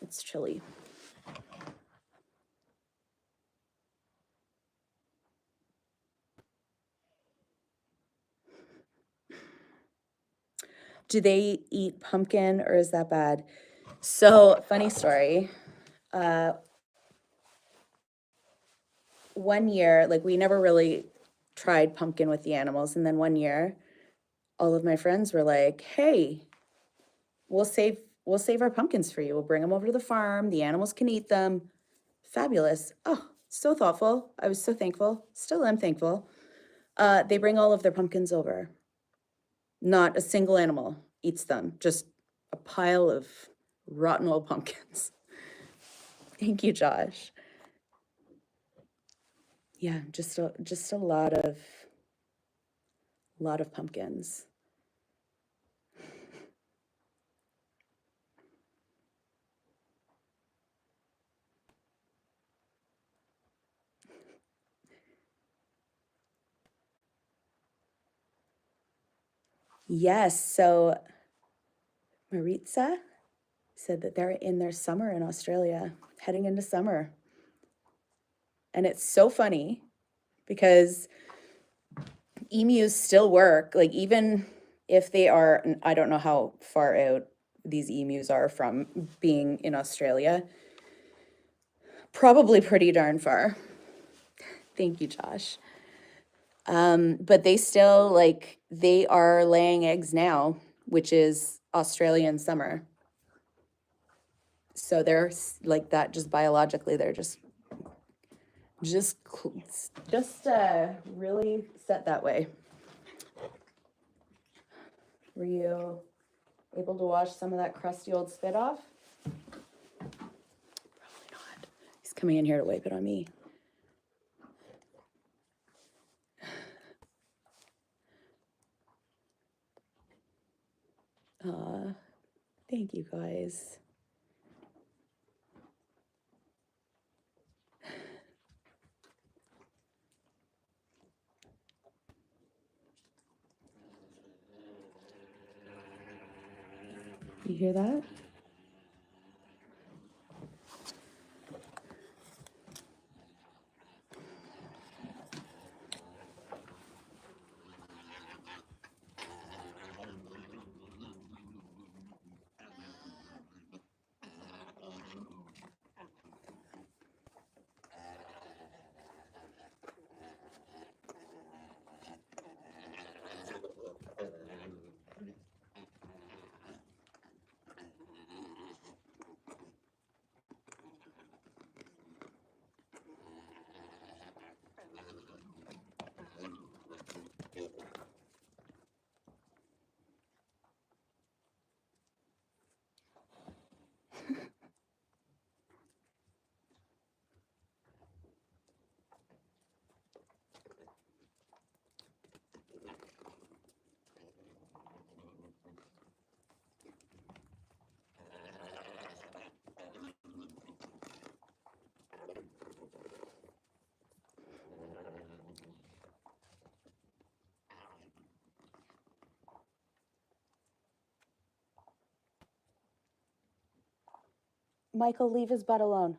Speaker 1: It's chilly. Do they eat pumpkin or is that bad? So, funny story. One year, like we never really tried pumpkin with the animals. And then one year, all of my friends were like, hey, we'll save our pumpkins for you. We'll bring them over to the farm. The animals can eat them. Fabulous. Oh, so thoughtful. I was so thankful. Still am thankful. They bring all of their pumpkins over. Not a single animal eats them. Just a pile of rotten old pumpkins. Thank you, Josh. Yeah, just a lot of pumpkins. Yes, so Maritza said that they're in their summer in Australia, heading into summer. And it's so funny because emus still work, like even if they are, I don't know how far out these emus are from being in Australia, probably pretty darn far. Thank you, Josh. But they still, like, they are laying eggs now, which is Australian summer. So they're like that, just biologically, they're just really set that way. Were you able to wash some of that crusty old spit off? Probably not. He's coming in here to wipe it on me. Thank you guys. You hear that? Michael, leave his butt alone.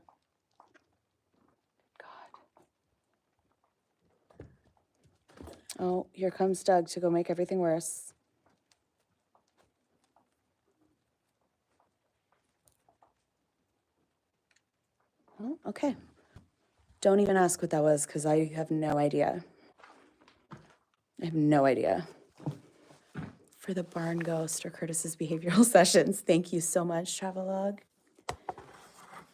Speaker 1: God. Oh, here comes Doug to go make everything worse. Oh, okay. Don't even ask what that was, because I have no idea. I have no idea. For the barn ghost or Curtis's behavioral sessions, thank you so much, Travelog.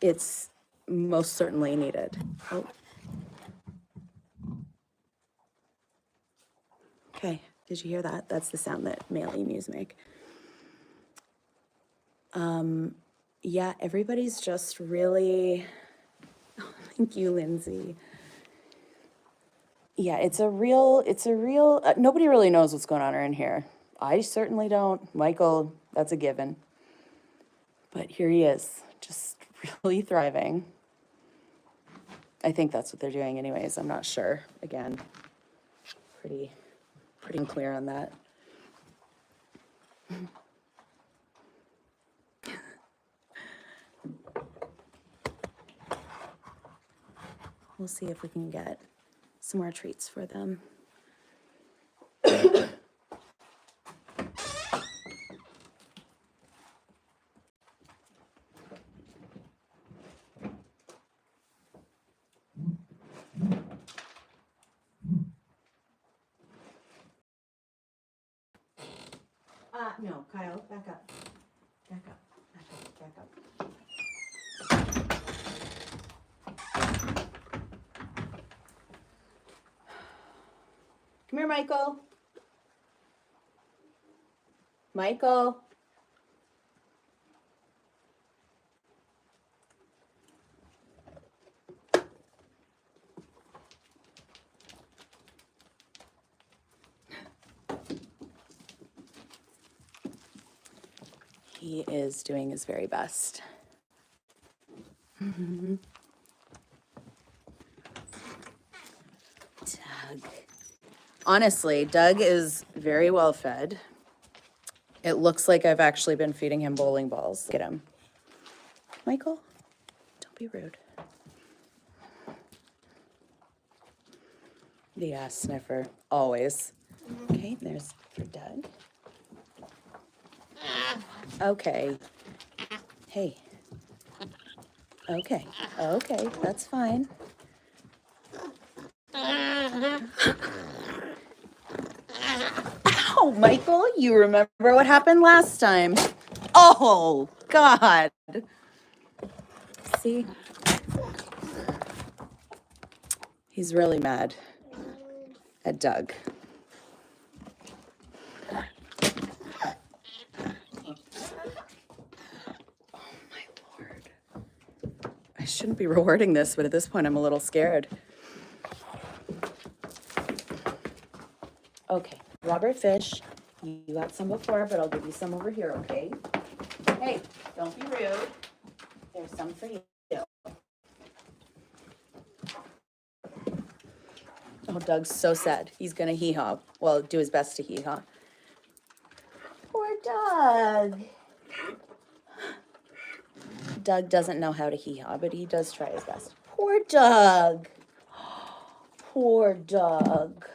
Speaker 1: It's most certainly needed. Oh. Okay, did you hear that? That's the sound that male emus make. Yeah, everybody's just really, thank you, Lindsay. Yeah, it's a real, nobody really knows what's going on in here. I certainly don't. Michael, that's a given. But here he is, just really thriving. I think that's what they're doing anyways. I'm not sure. Again, pretty clear on that. We'll see if we can get some more treats for them. No, Kyle, back up. Back up, back up, back up. Come here, Michael. Michael. He is doing his very best. Doug. Honestly, Doug is very well fed. It looks like I've actually been feeding him bowling balls. Get him. Michael, don't be rude. The ass sniffer, always. Okay, there's for Doug. Okay. Hey. Okay, that's fine. Oh, Michael, you remember what happened last time. Oh, God. See? He's really mad at Doug. I shouldn't be rewarding this, but at this point I'm a little scared. Okay, Robert Fish, you got some before, but I'll give you some over here, okay? Hey, don't be rude. There's some for you. Oh, Doug's so sad. He's gonna hee-haw. Well, do his best to hee-haw. Poor Doug. Doug doesn't know how to hee-haw, but he does try his best. Poor Doug. Poor Doug.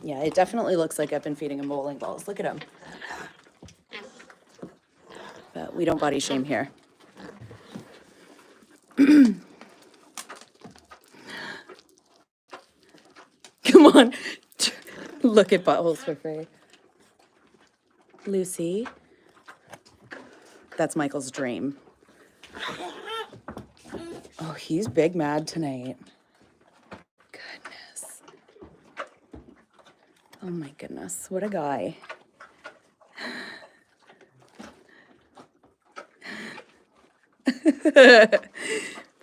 Speaker 1: Yeah, it definitely looks like I've been feeding him bowling balls. Look at him. But we don't body shame here. Come on. Look at buttholes for free. Lucy. That's Michael's dream. Oh, he's big mad tonight. Goodness. Oh my goodness. What a guy.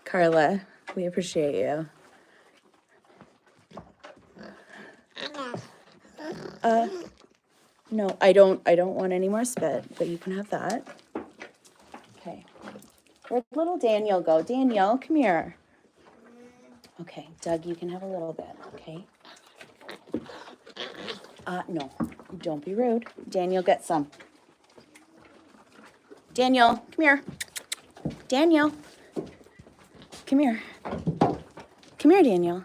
Speaker 1: Carla, we appreciate you. No, I don't want any more spit, but you can have that. Okay. Where'd little Daniel go? Daniel, come here. Okay, Doug, you can have a little bit, okay? No, don't be rude. Daniel, get some. Daniel, come here. Daniel, come here. Come here, Daniel.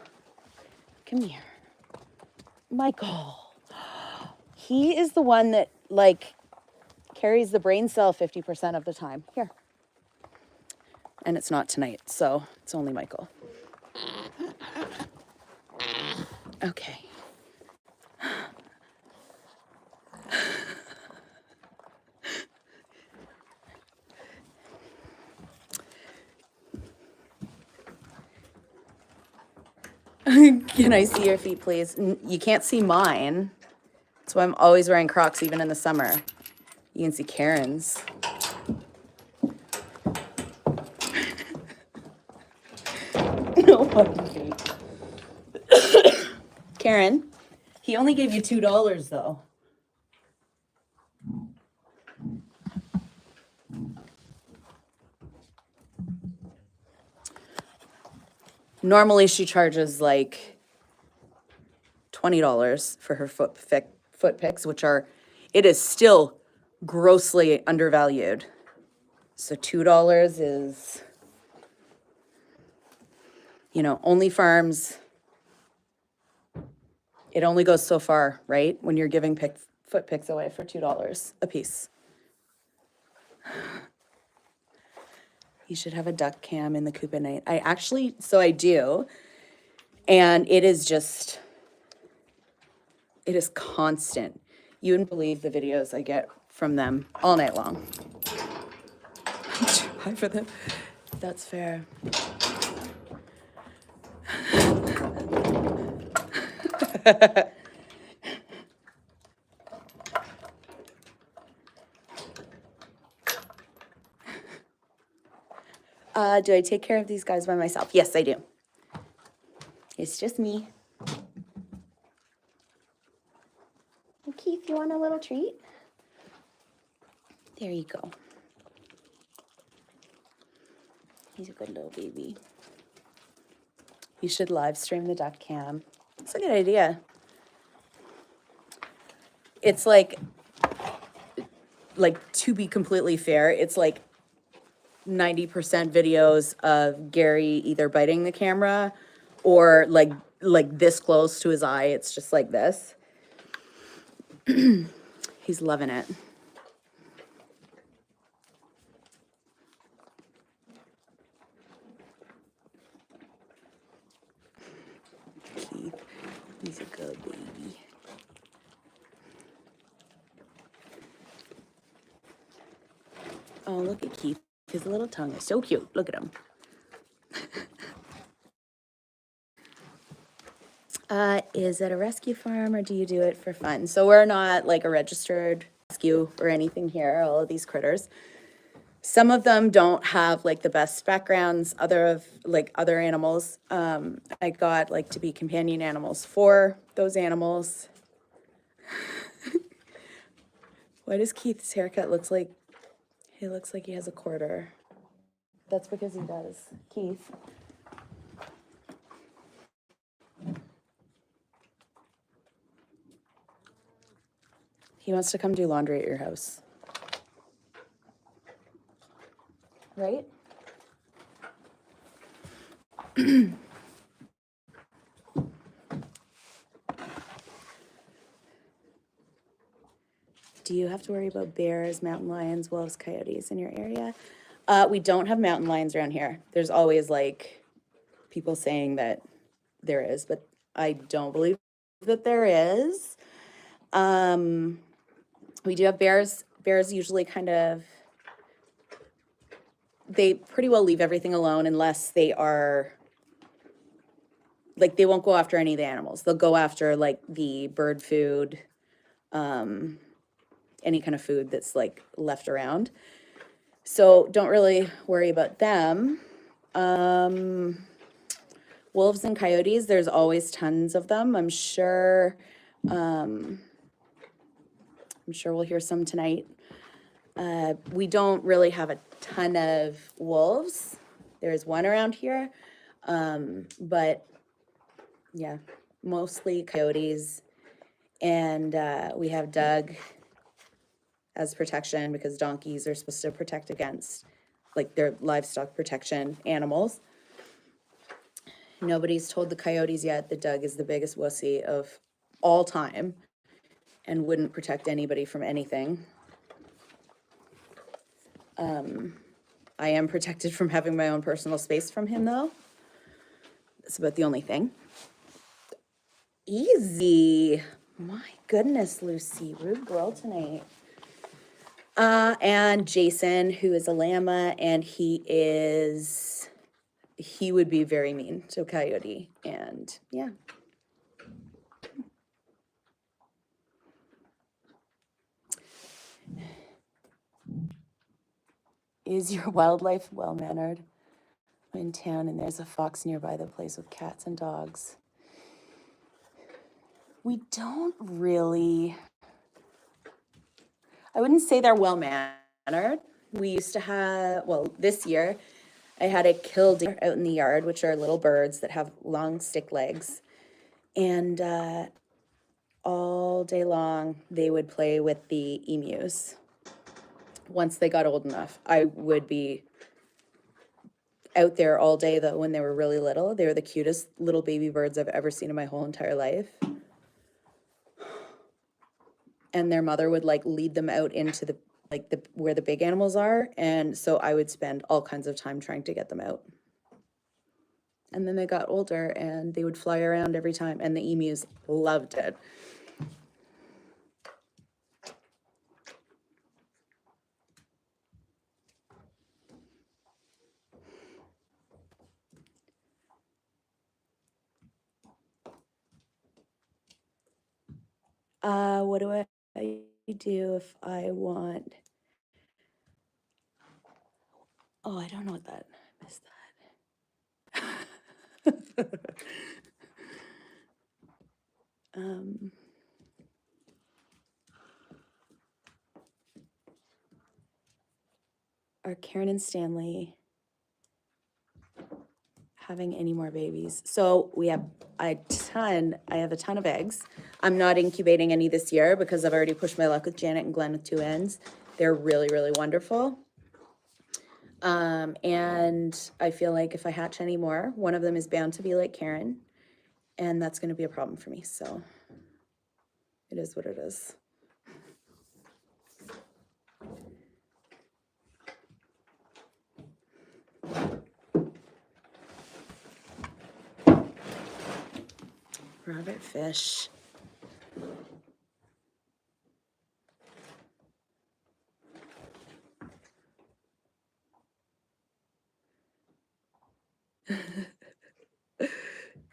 Speaker 1: Come here. Michael. He is the one that, like, carries the brain cell 50% of the time. Here. And it's not tonight, so it's only Michael. Okay. Can I see your feet, please? You can't see mine. That's why I'm always wearing Crocs, even in the summer. You can see Karen's. No fucking feet. Karen, he only gave you $2 though. Normally she charges like $20 for her foot picks, which are, it is still grossly undervalued. So $2 is, you know, only farms. It only goes so far, right? When you're giving foot picks away for $2 a piece. You should have a duck cam in the coop at night. So I do. And it is just, it is constant. You wouldn't believe the videos I get from them all night long. Too high for them. That's fair. Do I take care of these guys by myself? Yes, I do. It's just me. Oh, Keith, you want a little treat? There you go. He's a good little baby. You should live stream the duck cam. It's a good idea. It's like to be completely fair, it's like 90% videos of Gary either biting the camera or like this close to his eye. It's just like this. He's loving it. Keith, he's a good baby. Oh, look at Keith. His little tongue is so cute. Look at him. Is it a rescue farm or do you do it for fun? So we're not like a registered rescue or anything here, all of these critters. Some of them don't have like the best backgrounds, other animals. I got like to be companion animals for those animals. Why does Keith's haircut looks like he has a quarter? That's because he does. Keith. He wants to come do laundry at your house. Right? Do you have to worry about bears, mountain lions, wolves, coyotes in your area? We don't have mountain lions around here. There's always like people saying that there is, but I don't believe that there is. We do have bears. Bears usually they pretty well leave everything alone unless they are, like, they won't go after any of the animals. They'll go after like the bird food, any kind of food that's like left around. So don't really worry about them. Wolves and coyotes, there's always tons of them. I'm sure we'll hear some tonight. We don't really have a ton of wolves. There's one around here, but yeah, mostly coyotes. And we have Doug as protection because donkeys are supposed to protect against, like, their livestock protection animals. Nobody's told the coyotes yet that Doug is the biggest wussy of all time and wouldn't protect anybody from anything. I am protected from having my own personal space from him, though. That's about the only thing. Easy. My goodness, Lucy. Rude girl tonight. And Jason, who is a llama, and he would be very mean to a coyote. And yeah. Is your wildlife well-mannered? I'm in town and there's a fox nearby that plays with cats and dogs. We don't really, I wouldn't say they're well-mannered. We used to have, well, this year, I had a killdeer out in the yard, which are little birds that have long stick legs. And all day long, they would play with the emus. Once they got old enough, I would be out there all day, though, when they were really little. They were the cutest little baby birds I've ever seen in my whole entire life. And their mother would like lead them out into the where the big animals are. And so I would spend all kinds of time trying to get them out. And then they got older and they would fly around every time. And the emus loved it. What do I do if I want? Oh, I don't know what that, I missed that. Are Karen and Stanley having any more babies? So we have I have a ton of eggs. I'm not incubating any this year because I've already pushed my luck with Janet and Glenn with 2 ends. They're really, really wonderful. And I feel like if I hatch any more, one of them is bound to be like Karen, and that's going to be a problem for me. So it is what it is. Robert Fish.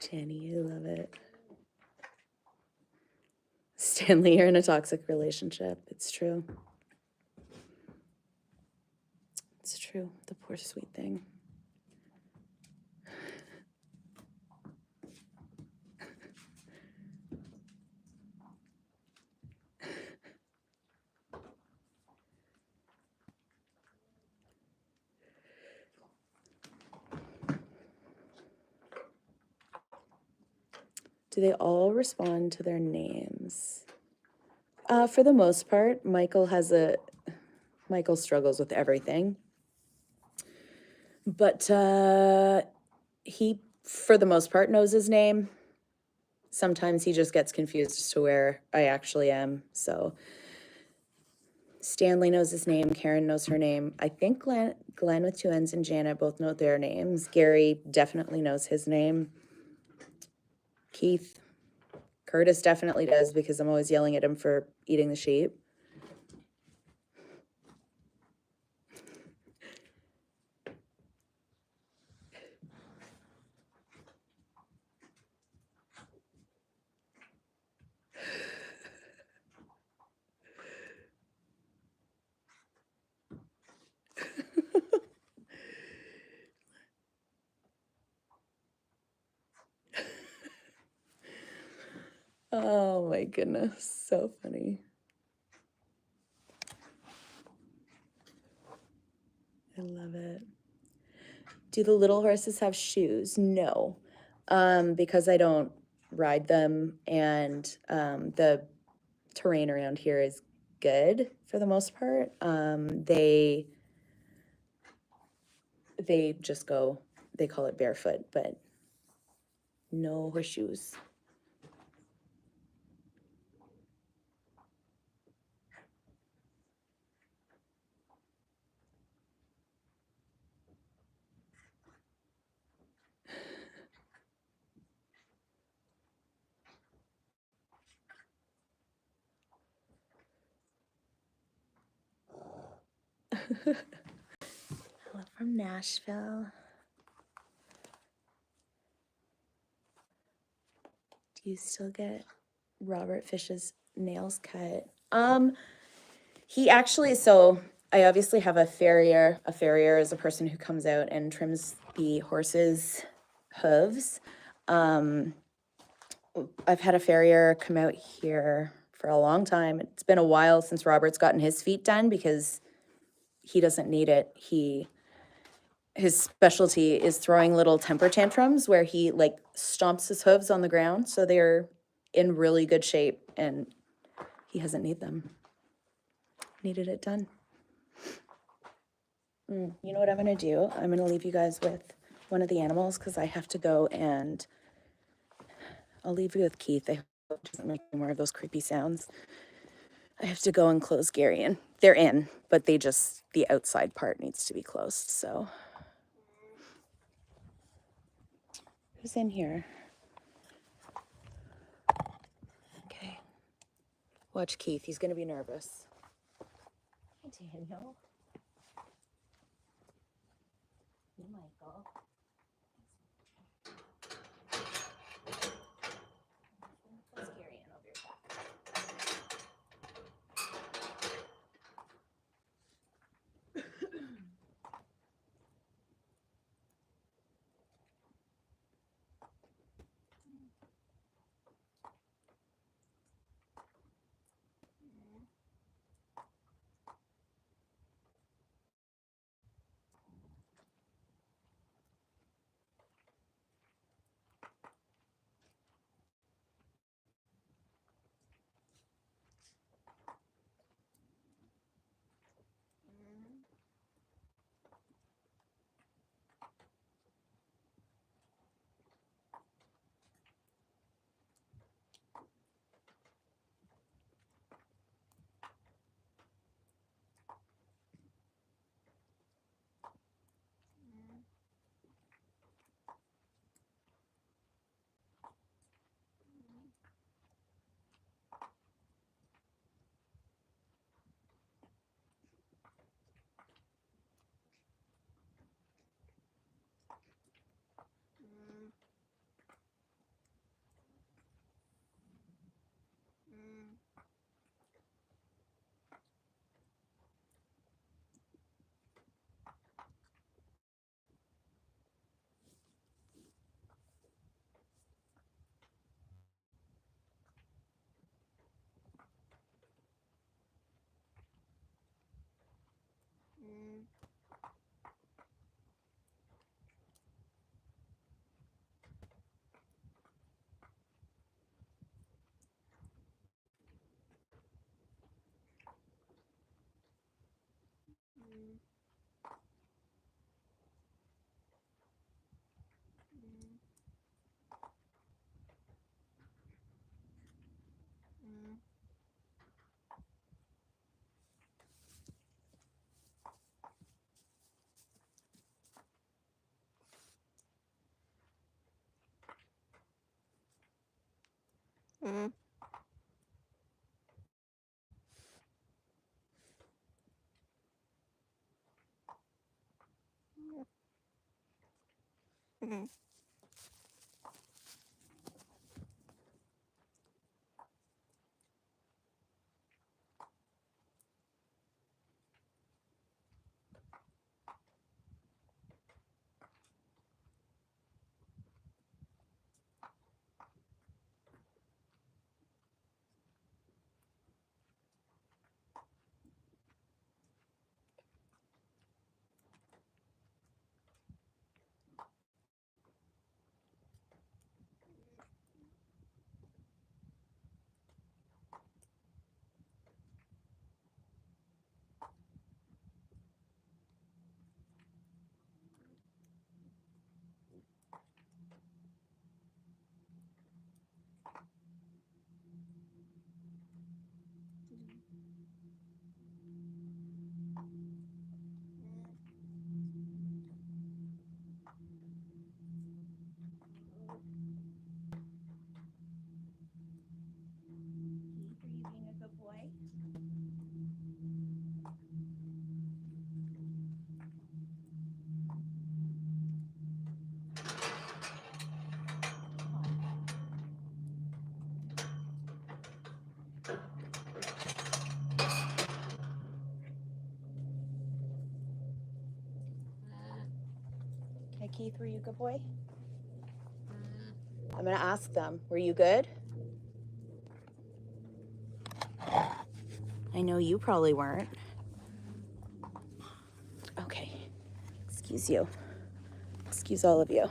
Speaker 1: Jenny, I love it. Stanley, you're in a toxic relationship. It's true. It's true. The poor sweet thing. Do they all respond to their names? For the most part, Michael struggles with everything. But he, for the most part, knows his name. Sometimes he just gets confused as to where I actually am. So Stanley knows his name. Karen knows her name. I think Glenn with two N's and Janet both know their names. Gary definitely knows his name. Keith, Curtis definitely does because I'm always yelling at him for eating the sheep. Oh my goodness, so funny. I love it. Do the little horses have shoes? No, because I don't ride them, and the terrain around here is good for the most part. They just go, they call it barefoot, but no horseshoes. Hello from Nashville. Do you still get Robert Fish's nails cut? He actually, so I obviously have a farrier. A farrier is a person who comes out and trims the horse's hooves. I've had a farrier come out here for a long time. It's been a while since Robert's gotten his feet done because he doesn't need it. His specialty is throwing little temper tantrums where he like stomps his hooves on the ground, so they're in really good shape, and he hasn't needed it done. You know what I'm gonna do? I'm gonna leave you guys with one of the animals because I have to go, and I'll leave you with Keith. I hope he doesn't make any more of those creepy sounds. I have to go and close Gary in. They're in, but the outside part needs to be closed, so. Who's in here? Okay. Watch Keith, he's gonna be nervous. Hi, Daniel. Hey, Michael. Close Gary in, I'll be right back. Being a good boy? Okay, Keith, were you a good boy? I'm gonna ask them, were you good? I know you probably weren't. Okay, excuse you. Excuse all of you.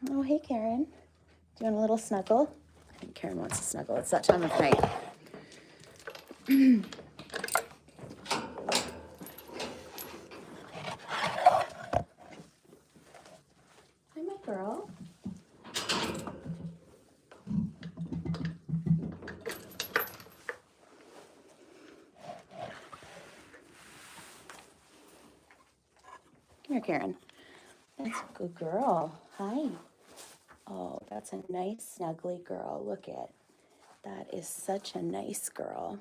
Speaker 1: Oh, hey, Karen. Do you want a little snuggle? I think Karen wants a snuggle. It's that time of night. Hi, my girl. Come here, Karen. That's a good girl. Hi. Oh, that's a nice, snuggly girl. Look at that. Is such a nice girl.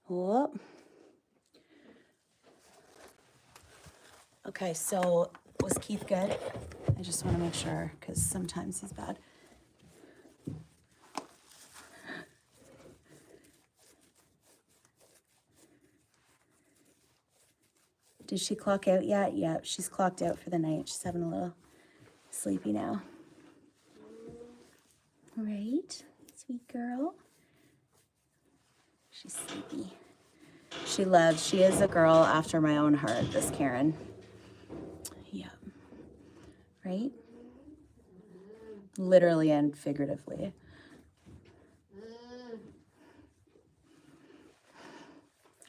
Speaker 1: Whoop. Okay, so was Keith good? I just want to make sure because sometimes he's bad. Did she clock out yet? Yep, she's clocked out for the night. She's having a little sleepy now. Right, sweet girl. She's sleepy. She is a girl after my own heart, this Karen. Yeah. Right? Literally and figuratively.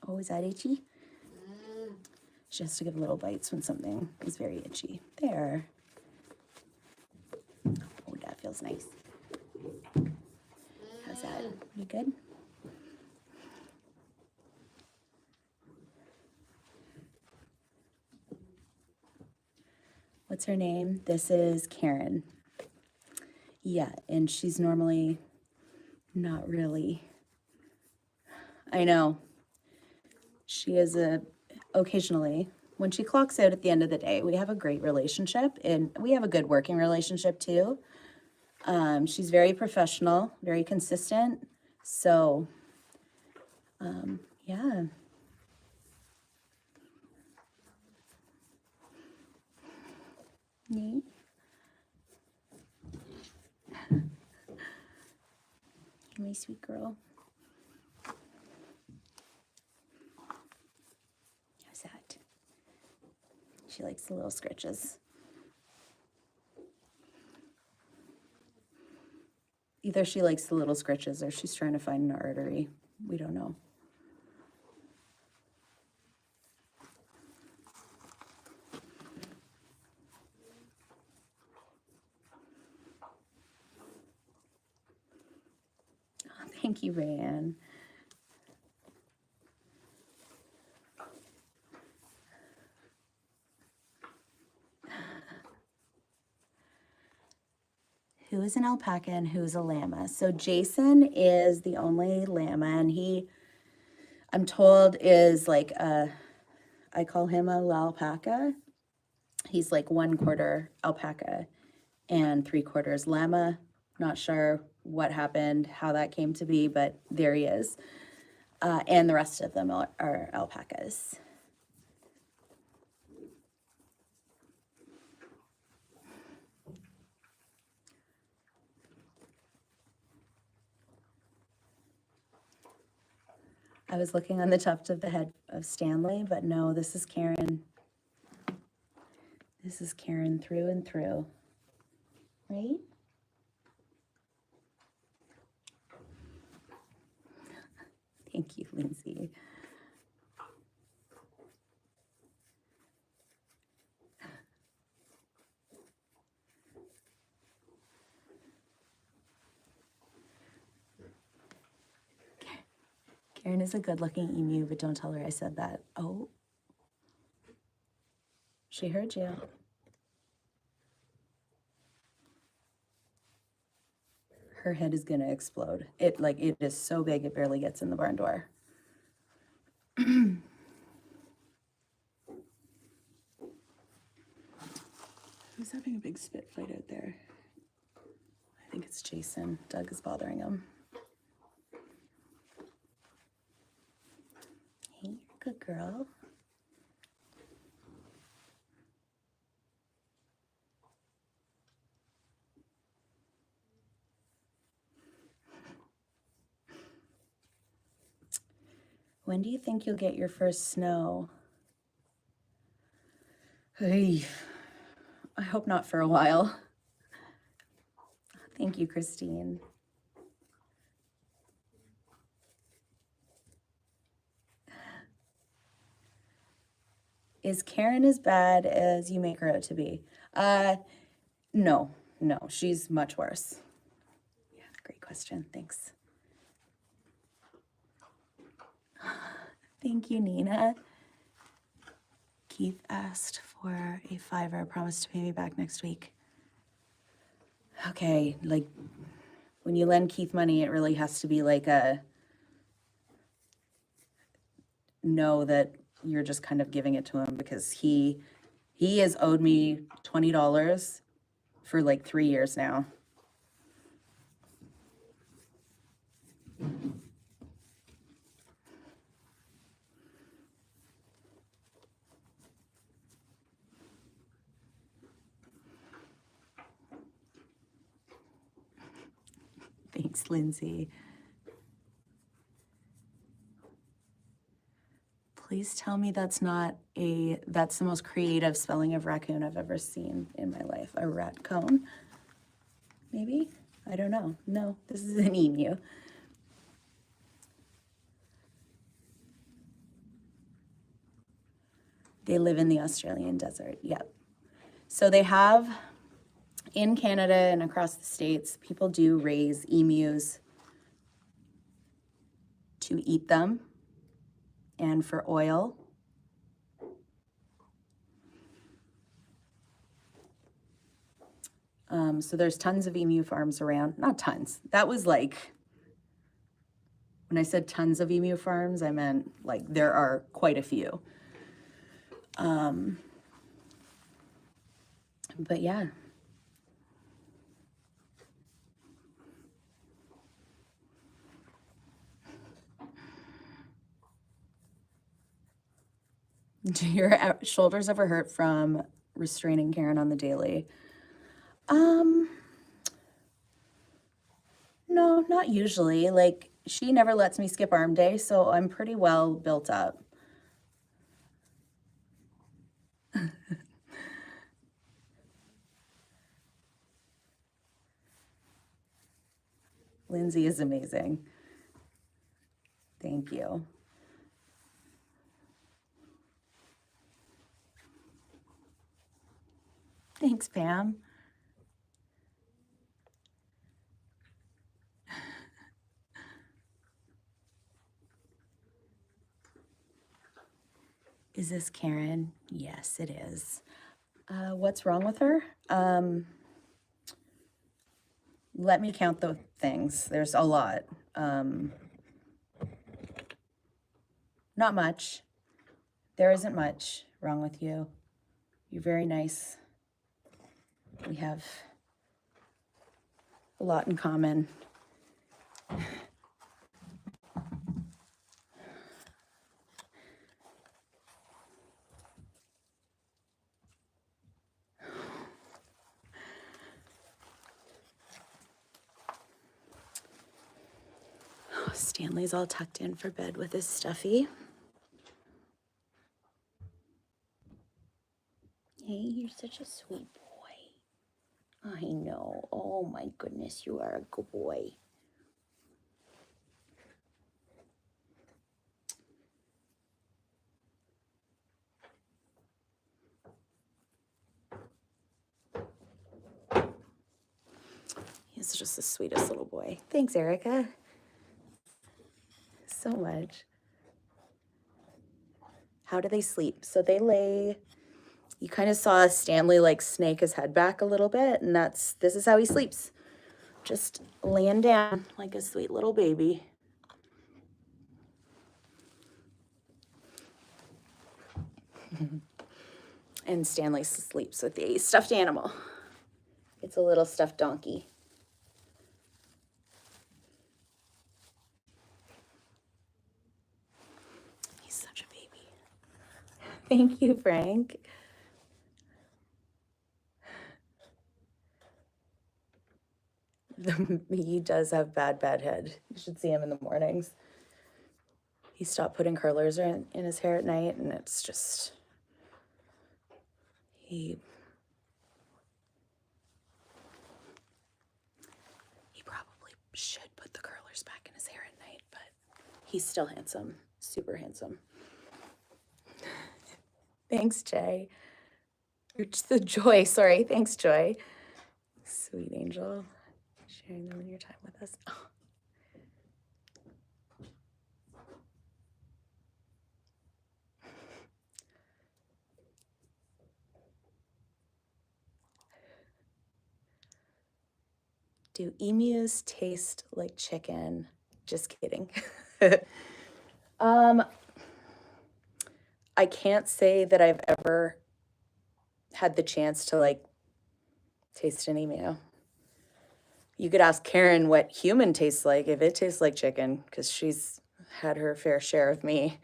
Speaker 1: Oh, is that itchy? She has to give little bites when something is very itchy. There. Oh, that feels nice. How's that? You good? What's her name? This is Karen. Yeah, and she's normally not really. I know. She is occasionally, when she clocks out at the end of the day, we have a great relationship and we have a good working relationship too. She's very professional, very consistent. So, yeah. Neat. My sweet girl. How's that? She likes the little scratches. Either she likes the little scratches or she's trying to find an artery. We don't know. Oh, thank you, Rayanne. who is an alpaca and who's a llama. So Jason is the only llama, and he, I'm told, is like I call him a alpaca. He's like 1/4 alpaca and 3/4 llama. Not sure what happened, how that came to be, but there he is. And the rest of them are alpacas. I was looking on the tuft of the head of Stanley, but no, this is Karen. This is Karen through and through, right? Thank you, Lindsay. Karen is a good-looking emu, but don't tell her I said that. Oh, she heard you. Her head is gonna explode. It is so big it barely gets in the barn door. Who's having a big spit fight out there? I think it's Jason. Doug is bothering him. Hey, good girl. When do you think you'll get your first snow? Hey, I hope not for a while. Thank you, Christine. Is Karen as bad as you make her out to be? No, she's much worse. Yeah, great question, thanks. Thank you, Nina. Keith asked for a $5, promised to pay me back next week. Okay, like, when you lend Keith money, it really has to be like a, know that you're just kind of giving it to him, because he has owed me $20 for like 3 years now. Thanks, Lindsay. Please tell me that's the most creative spelling of raccoon I've ever seen in my life. A rat cone? Maybe? I don't know. No, this is an emu. They live in the Australian desert, yep. So they have, in Canada and across the States, people do raise emus to eat them and for oil. So there's tons of emu farms around. Not tons. That was like, when I said tons of emu farms, I meant like there are quite a few. But yeah. Do your shoulders ever hurt from restraining Karen on the daily? No, not usually. Like, she never lets me skip arm day, so I'm pretty well built up. Lindsay is amazing. Thank you. Thanks, Pam. Is this Karen? Yes, it is. What's wrong with her? let me count the things. There's a lot. Not much. There isn't much wrong with you. You're very nice. We have a lot in common. Stanley's all tucked in for bed with his stuffy. Hey, you're such a sweet boy. I know. Oh my goodness, you are a good boy. He's just the sweetest little boy. Thanks, Erica. So much. How do they sleep? So they lay, you kind of saw Stanley like snake his head back a little bit, and this is how he sleeps. Just laying down like a sweet little baby. And Stanley sleeps with a stuffed animal. It's a little stuffed donkey. He's such a baby. Thank you, Frank. He does have bad head. You should see him in the mornings. He stopped putting curlers in his hair at night, and it's just, he probably should put the curlers back in his hair at night, but he's still handsome, super handsome. Thanks, Jay. The Joy, sorry. Thanks, Joy. Sweet angel. Sharing them in your time with us. Oh. Do emus taste like chicken? Just kidding. I can't say that I've ever had the chance to like taste an emu. You could ask Karen what human tastes like, if it tastes like chicken, because she's had her fair share of me.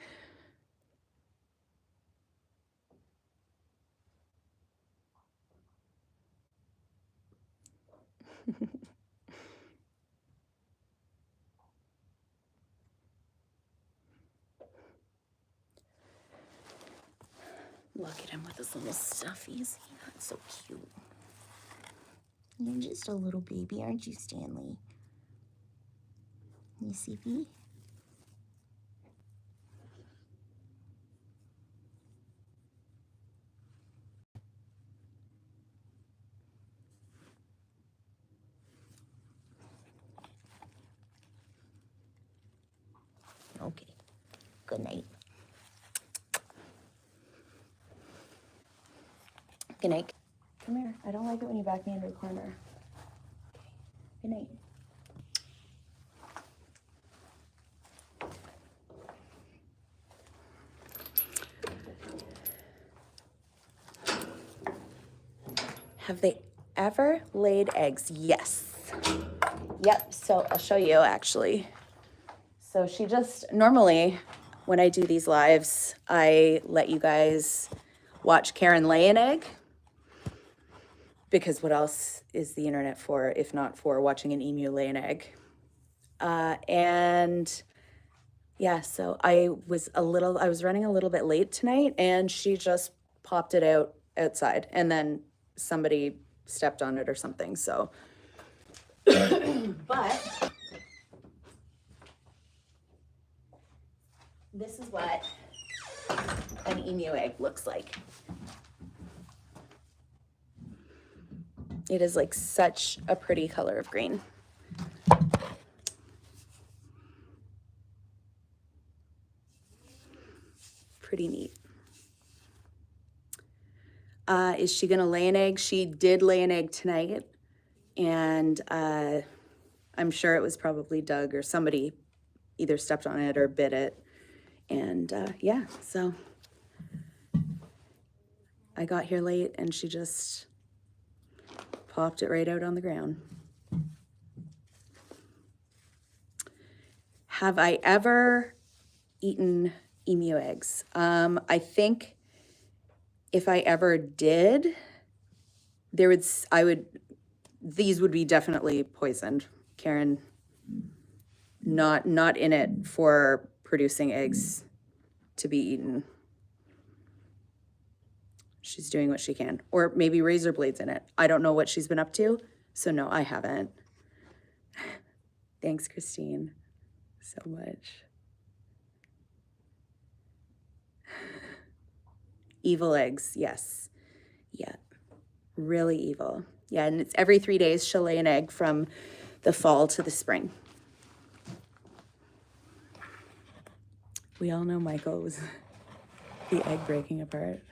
Speaker 1: Look at him with his little stuffies. That's so cute. You're just a little baby, aren't you, Stanley? You see me? Okay. Good night. Good night. Come here. I don't like it when you back me into a corner. Okay. Good night. Have they ever laid eggs? Yes. Yep, so I'll show you actually. So she just, normally when I do these lives, I let you guys watch Karen lay an egg, because what else is the internet for if not for watching an emu lay an egg? And yeah, so I was running a little bit late tonight, and she just popped it out outside, and then somebody stepped on it or something, so. But this is what an emu egg looks like. It is like such a pretty color of green. Pretty neat. Is she gonna lay an egg? She did lay an egg tonight. And I'm sure it was probably Doug or somebody either stepped on it or bit it. And yeah, so I got here late and she just popped it right out on the ground. Have I ever eaten emu eggs? I think if I ever did, these would be definitely poisoned. Karen, not in it for producing eggs to be eaten. She's doing what she can. Or maybe razor blades in it. I don't know what she's been up to. So no, I haven't. Thanks, Christine, so much. Evil eggs, yes. Yeah, really evil. Yeah, and it's every 3 days she'll lay an egg from the fall to the spring. We all know Michael was the egg breaking apart.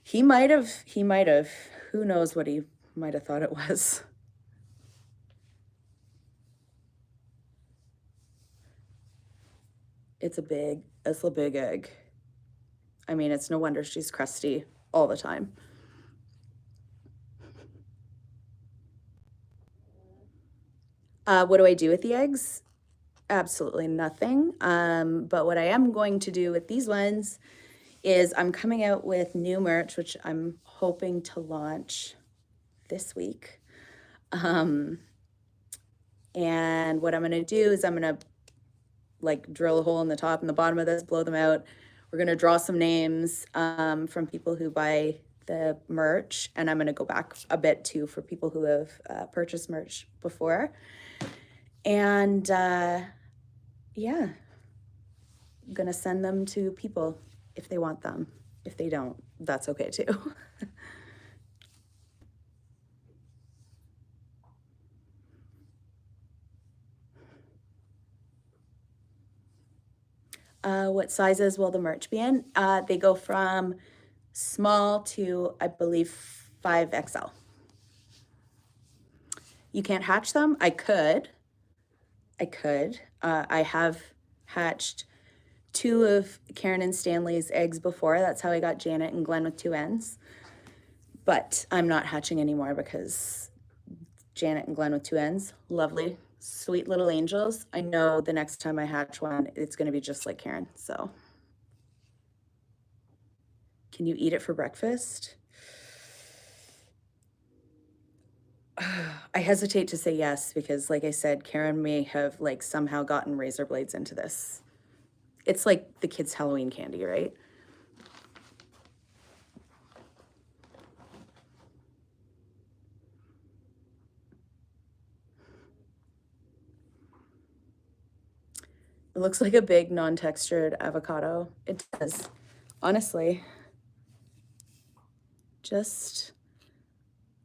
Speaker 1: He might have. Who knows what he might have thought it was. It's a big egg. I mean, it's no wonder she's crusty all the time. What do I do with the eggs? Absolutely nothing. But what I am going to do with these ones is I'm coming out with new merch, which I'm hoping to launch this week. And what I'm going to do is I'm going to like drill a hole in the top and the bottom of this, blow them out. We're going to draw some names from people who buy the merch. And I'm going to go back a bit too for people who have purchased merch before. And yeah, I'm going to send them to people if they want them. If they don't, that's okay too. What sizes will the merch be in? They go from small to, I believe, 5XL. You can't hatch them? I could. I have hatched 2 of Karen and Stanley's eggs before. That's how I got Janet and Glenn with 2 ends. But I'm not hatching anymore because Janet and Glenn with 2 ends, lovely, sweet little angels. I know the next time I hatch one, it's going to be just like Karen. So, can you eat it for breakfast? I hesitate to say yes because, like I said, Karen may have like somehow gotten razor blades into this. It's like the kids' Halloween candy, right? It looks like a big non-textured avocado. It does, honestly. Just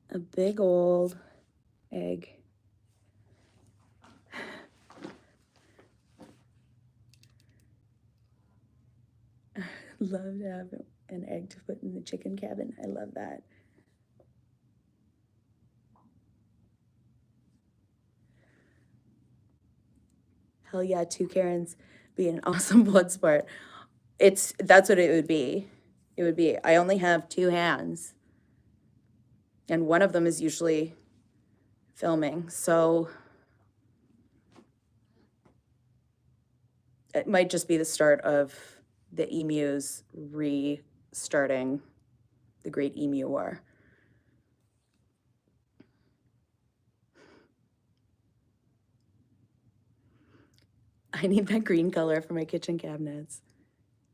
Speaker 1: a big old egg. Love to have an egg to put in the chicken cabin. I love that. Hell yeah, 2 Karens be an awesome blood sport. That's what it would be. It would be, I only have 2 hands. And one of them is usually filming. So it might just be the start of the emus restarting the Great Emu War. I need that green color for my kitchen cabinets.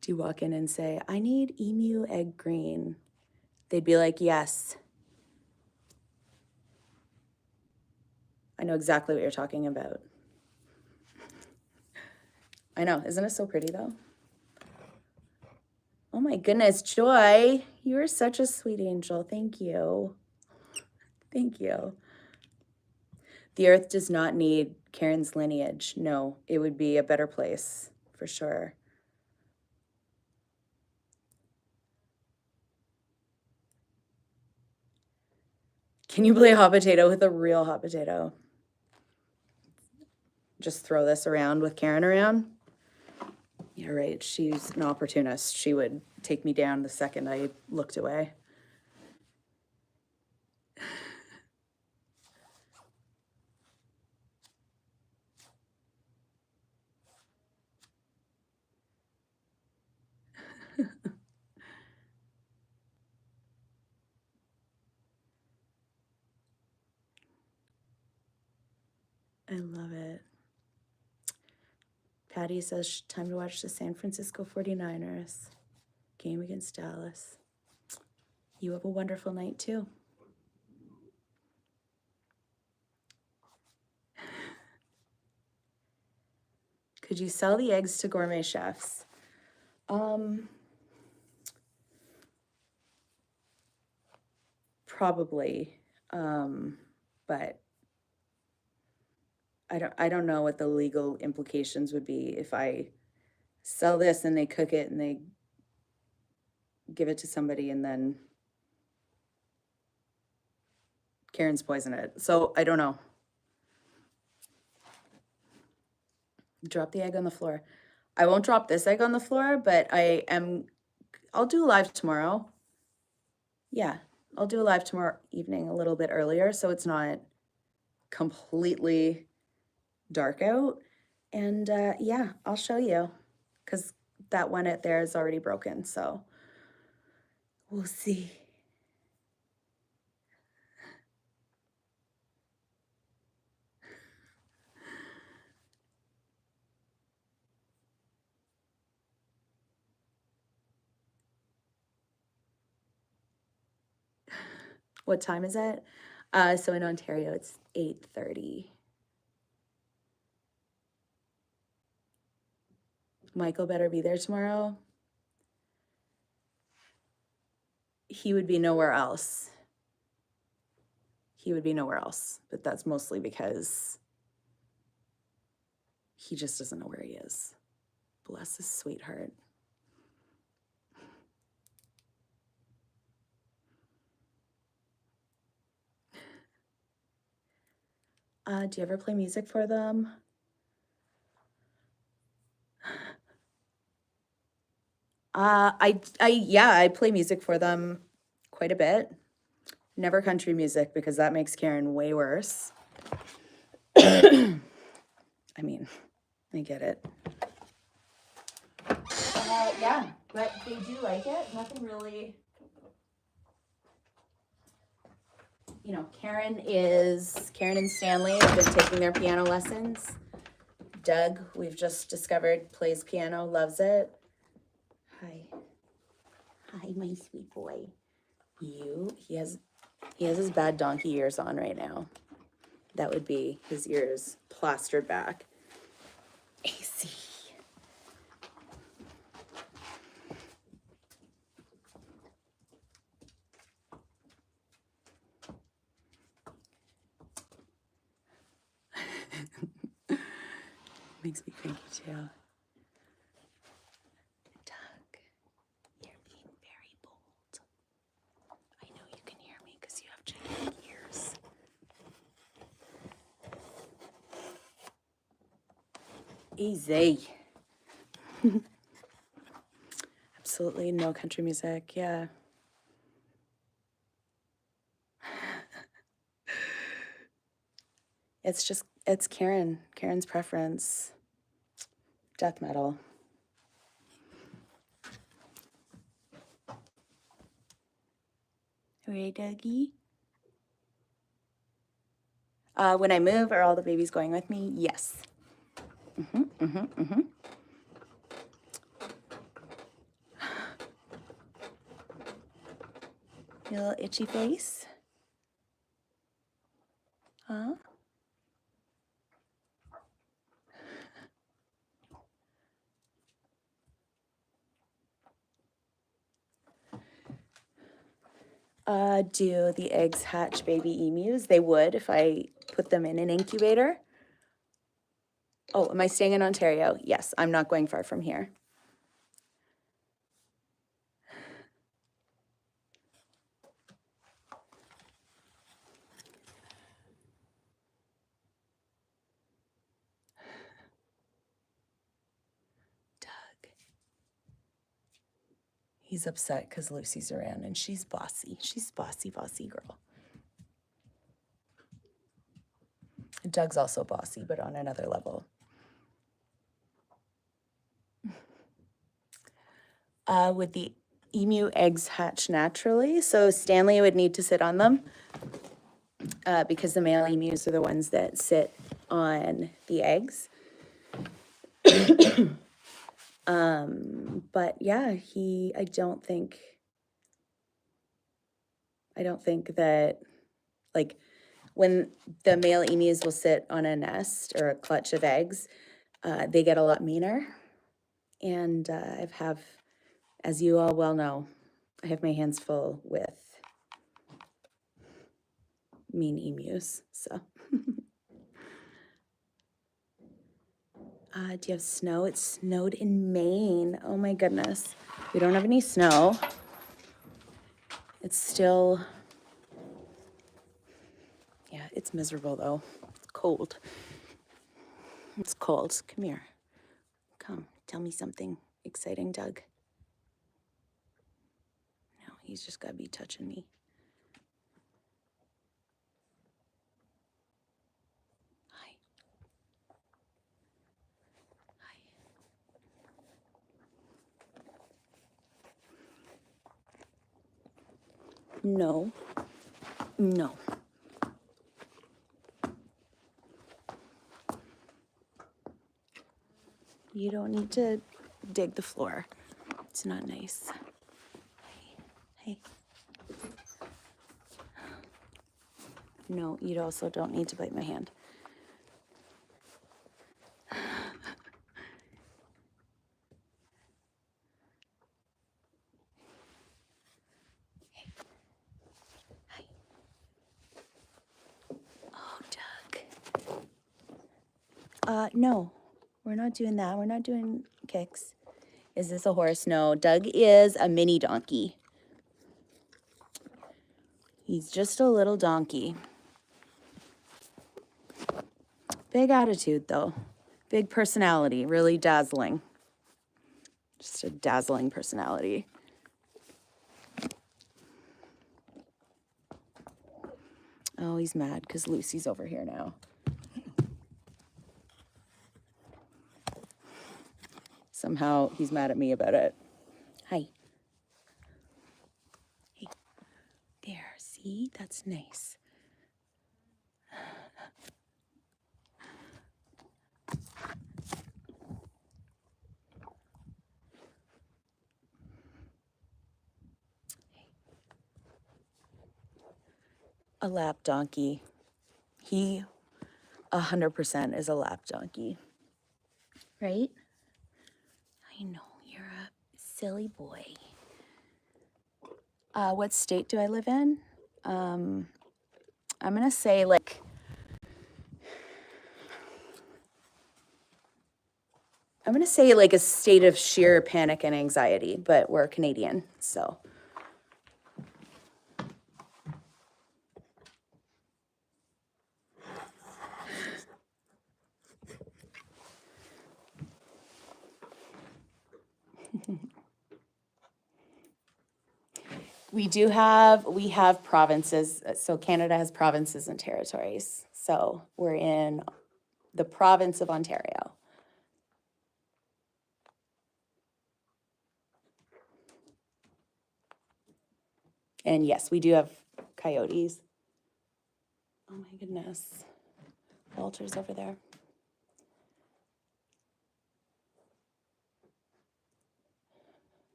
Speaker 1: Do you walk in and say, I need emu egg green? They'd be like, yes. I know exactly what you're talking about. I know, isn't it so pretty though? Oh my goodness, Joy, you are such a sweet angel. Thank you. Thank you. The earth does not need Karen's lineage. No, it would be a better place for sure. Can you play hot potato with a real hot potato? Just throw this around with Karen around? Yeah, right. She's an opportunist. She would take me down the second I looked away. I love it. Patty says, time to watch the San Francisco 49ers game against Dallas. You have a wonderful night, too. Could you sell the eggs to gourmet chefs? Probably, but I don't know what the legal implications would be if I sell this and they cook it and they give it to somebody and then Karen's poison it. So I don't know. Drop the egg on the floor. I won't drop this egg on the floor, but I'll do a live tomorrow. Yeah, I'll do a live tomorrow evening a little bit earlier so it's not completely dark out. And yeah, I'll show you because that one out there is already broken. So we'll see. What time is it? So in Ontario, it's 8:30. Michael better be there tomorrow. He would be nowhere else. He would be nowhere else, but that's mostly because he just doesn't know where he is. Bless his sweetheart. Do you ever play music for them? I play music for them quite a bit. Never country music because that makes Karen way worse. I mean, I get it. Yeah, but they do like it. Nothing really. You know, Karen and Stanley have been taking their piano lessons. Doug, we've just discovered, plays piano, loves it. Hi. Hi, my sweet boy. He has his bad donkey ears on right now. That would be his ears plastered back. AC. Makes me cranky too. Doug, you're being very bold. I know you can hear me because you have gigantic ears. Easy. Absolutely no country music, yeah. It's Karen's preference. Death metal. Hey, Dougie. When I move, are all the babies going with me? Yes. Your little itchy face? Huh? Do the eggs hatch baby emus? They would if I put them in an incubator. Oh, am I staying in Ontario? Yes, I'm not going far from here. He's upset because Lucy's around and she's bossy. She's bossy, bossy girl. Doug's also bossy, but on another level. Would the emu eggs hatch naturally? So Stanley would need to sit on them because the male emus are the ones that sit on the eggs. But yeah, I don't think that, like, when the male emus will sit on a nest or a clutch of eggs, they get a lot meaner. And as you all well know, I have my hands full with mean emus, so. Do you have snow? It snowed in Maine. Oh my goodness. We don't have any snow. It's still, yeah, it's miserable though. It's cold. It's cold. Come here. Come, tell me something exciting, Doug. No, he's just got to be touching me. Hi. Hi. No. No. You don't need to dig the floor. It's not nice. Hey. No, you also don't need to bite my hand. Hey. Hi. Oh, Doug. No, we're not doing that. We're not doing kicks. Is this a horse? No, Doug is a mini donkey. He's just a little donkey. Big attitude, though. Big personality, really dazzling. Just a dazzling personality. Oh, he's mad because Lucy's over here now. Somehow he's mad at me about it. Hi. Hey. There, see? That's nice. A lap donkey. He 100% is a lap donkey. Right? I know, you're a silly boy. What state do I live in? I'm gonna say like, a state of sheer panic and anxiety, but we're Canadian, so. We have provinces, so Canada has provinces and territories. So we're in the province of Ontario. And yes, we do have coyotes. Oh my goodness. Walter's over there.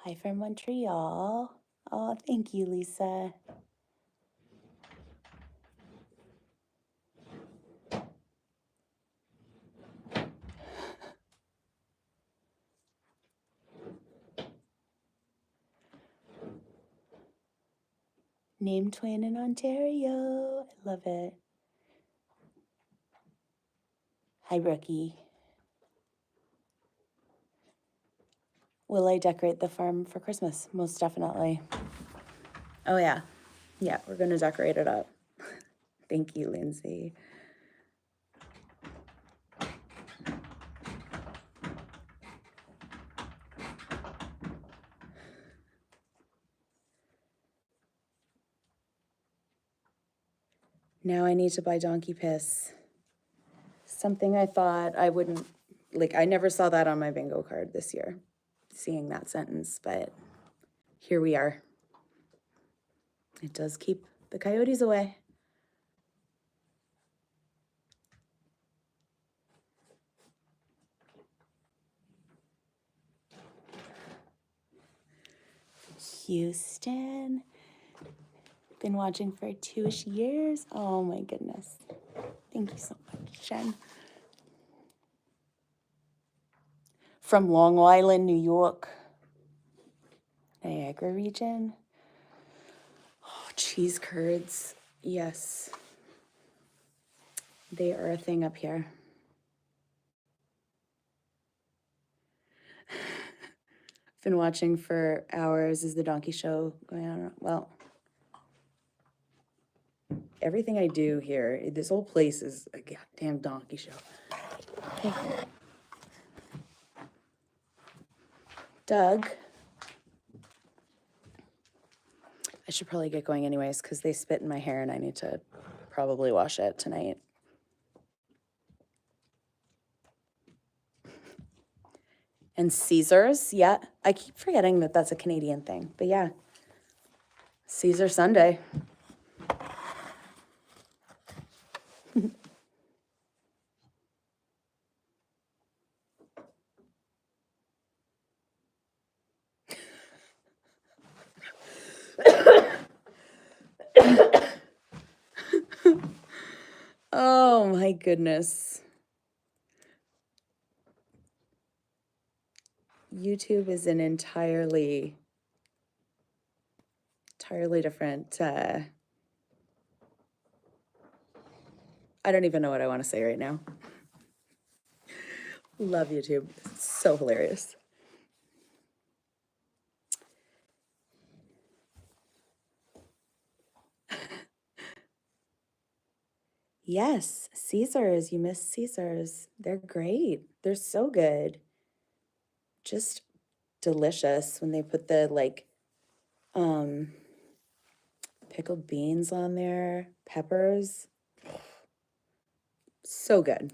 Speaker 1: Hi from Montreal. Oh, thank you, Lisa. Name twin in Ontario. I love it. Hi, Brookie. Will I decorate the farm for Christmas? Most definitely. Oh, yeah. Yeah, we're going to decorate it up. Thank you, Lindsay. Now I need to buy donkey piss. Something I thought I wouldn't, like, I never saw that on my bingo card this year, seeing that sentence, but here we are. It does keep the coyotes away. Houston. Been watching for 2-ish years. Oh my goodness. Thank you so much, Jen. From Long Island, New York. Niagara region. Oh, cheese curds. Yes. They are a thing up here. Been watching for hours. Is the donkey show going on? Well, everything I do here, this whole place is a goddamn donkey show. Okay. Doug. I should probably get going anyways because they spit in my hair and I need to probably wash it tonight. And Caesars, yeah. I keep forgetting that that's a Canadian thing, but yeah. Caesar Sunday. Oh my goodness. YouTube is an entirely different, I don't even know what I want to say right now. Love YouTube. It's so hilarious. Yes, Caesars. You missed Caesars. They're great. They're so good. Just delicious when they put the pickled beans on there, peppers. So good.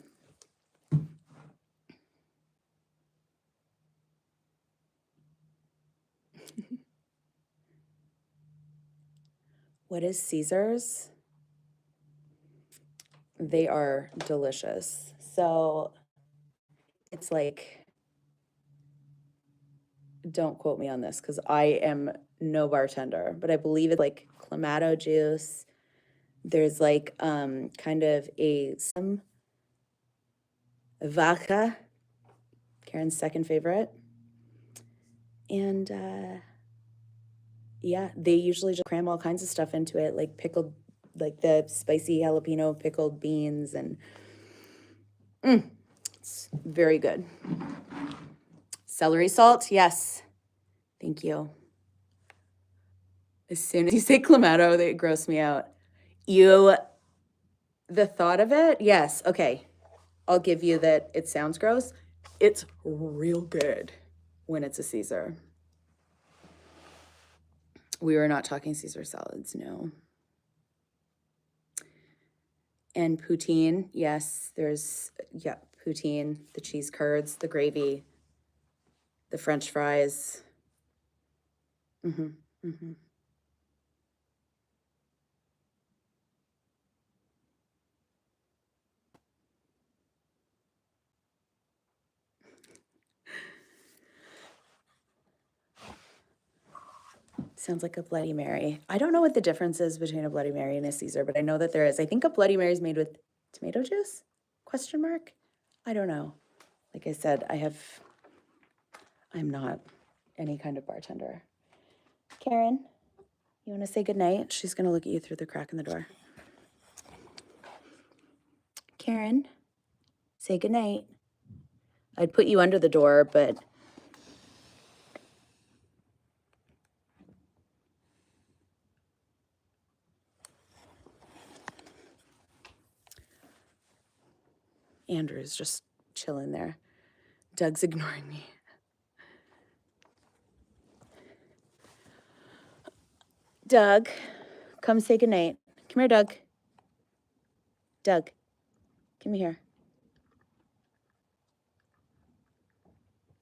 Speaker 1: What is Caesars? They are delicious. So it's like, don't quote me on this because I am no bartender, but I believe it's like clamato juice. There's like kind of some vodka, Karen's second favorite. And yeah, they usually just cram all kinds of stuff into it, like pickled, like the spicy jalapeno pickled beans, and it's very good. Celery salt, yes. Thank you. As soon as you say clamato, they gross me out. The thought of it, yes, okay. I'll give you that it sounds gross. It's real good when it's a Caesar. We were not talking Caesar salads, no. And poutine, yes, there's, yeah, poutine, the cheese curds, the gravy, the French fries. Sounds like a Bloody Mary. I don't know what the difference is between a Bloody Mary and a Caesar, but I know that there is. I think a Bloody Mary is made with tomato juice? Question mark? I don't know. Like I said, I'm not any kind of bartender. Karen, you want to say goodnight? She's going to look at you through the crack in the door. Karen, say goodnight. I'd put you under the door, but Andrew's just chilling there. Doug's ignoring me. Doug, come say goodnight. Come here, Doug. Doug, come here.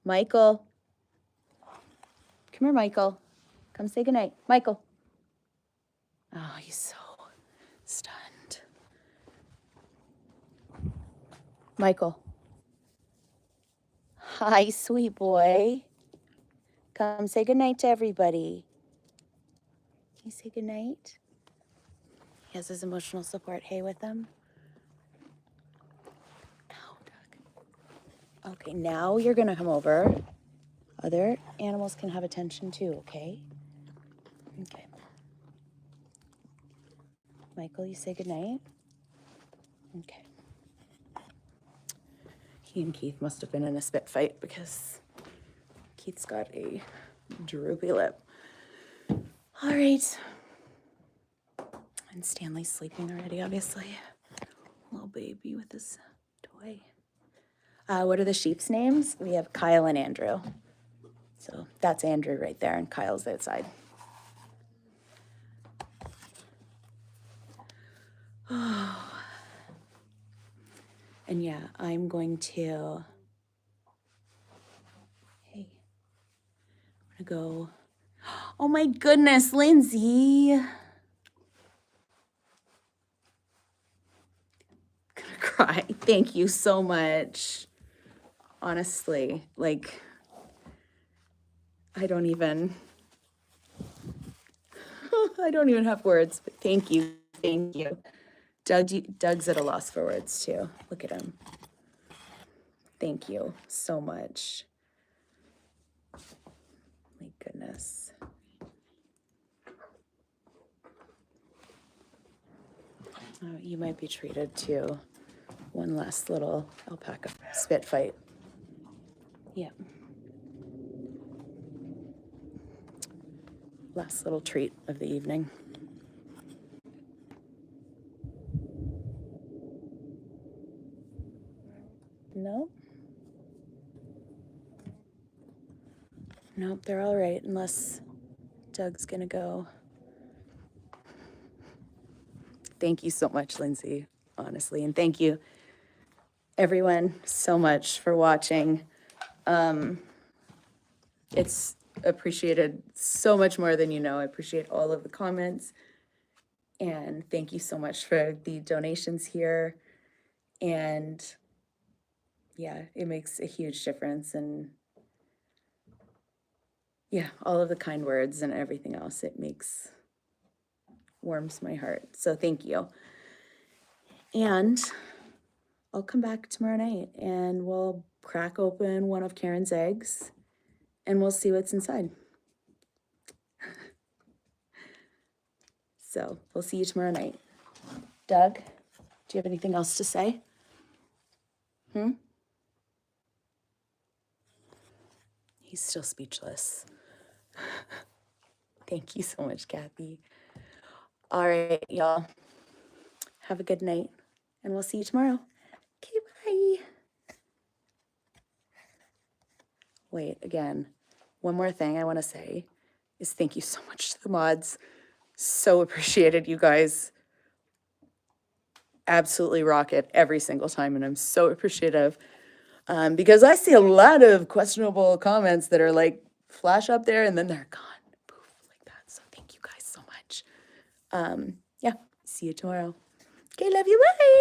Speaker 1: Michael. Come here, Michael. Come say goodnight. Michael. Oh, he's so stunned. Michael. Hi, sweet boy. Come say goodnight to everybody. Can you say goodnight? He has his emotional support hay with him. Ow, Doug. Okay, now you're gonna come over. Other animals can have attention too, okay? Okay. Michael, you say goodnight? Okay. He and Keith must have been in a spit fight because Keith's got a droopy lip. All right. And Stanley's sleeping already, obviously. Little baby with his toy. What are the sheep's names? We have Kyle and Andrew. So that's Andrew right there, and Kyle's outside. And yeah, I'm going to, hey, I'm gonna go, oh my goodness, Lindsay. I'm gonna cry. Thank you so much. Honestly, like, I don't even have words, but thank you. Doug's at a loss for words too. Look at him. Thank you so much. My goodness. You might be treated to one last little alpaca spit fight. Yep. Last little treat of the evening. Nope. Nope, they're all right, unless Doug's gonna go. Thank you so much, Lindsay, honestly, and thank you, everyone, so much for watching. It's appreciated so much more than you know. I appreciate all of the comments, and thank you so much for the donations here. And yeah, it makes a huge difference, and yeah, all of the kind words and everything else, it warms my heart. So thank you. And I'll come back tomorrow night and we'll crack open one of Karen's eggs and we'll see what's inside. So we'll see you tomorrow night. Doug, do you have anything else to say? He's still speechless. Thank you so much, Kathy. All right, y'all. Have a good night, and we'll see you tomorrow. Okay, bye. Wait, again, one more thing I want to say is thank you so much to the mods. So appreciated, you guys. Absolutely rock it every single time, and I'm so appreciative because I see a lot of questionable comments that are like flash up there and then they're gone, poof, like that. So thank you guys so much. Yeah, see you tomorrow. Okay, love you, bye.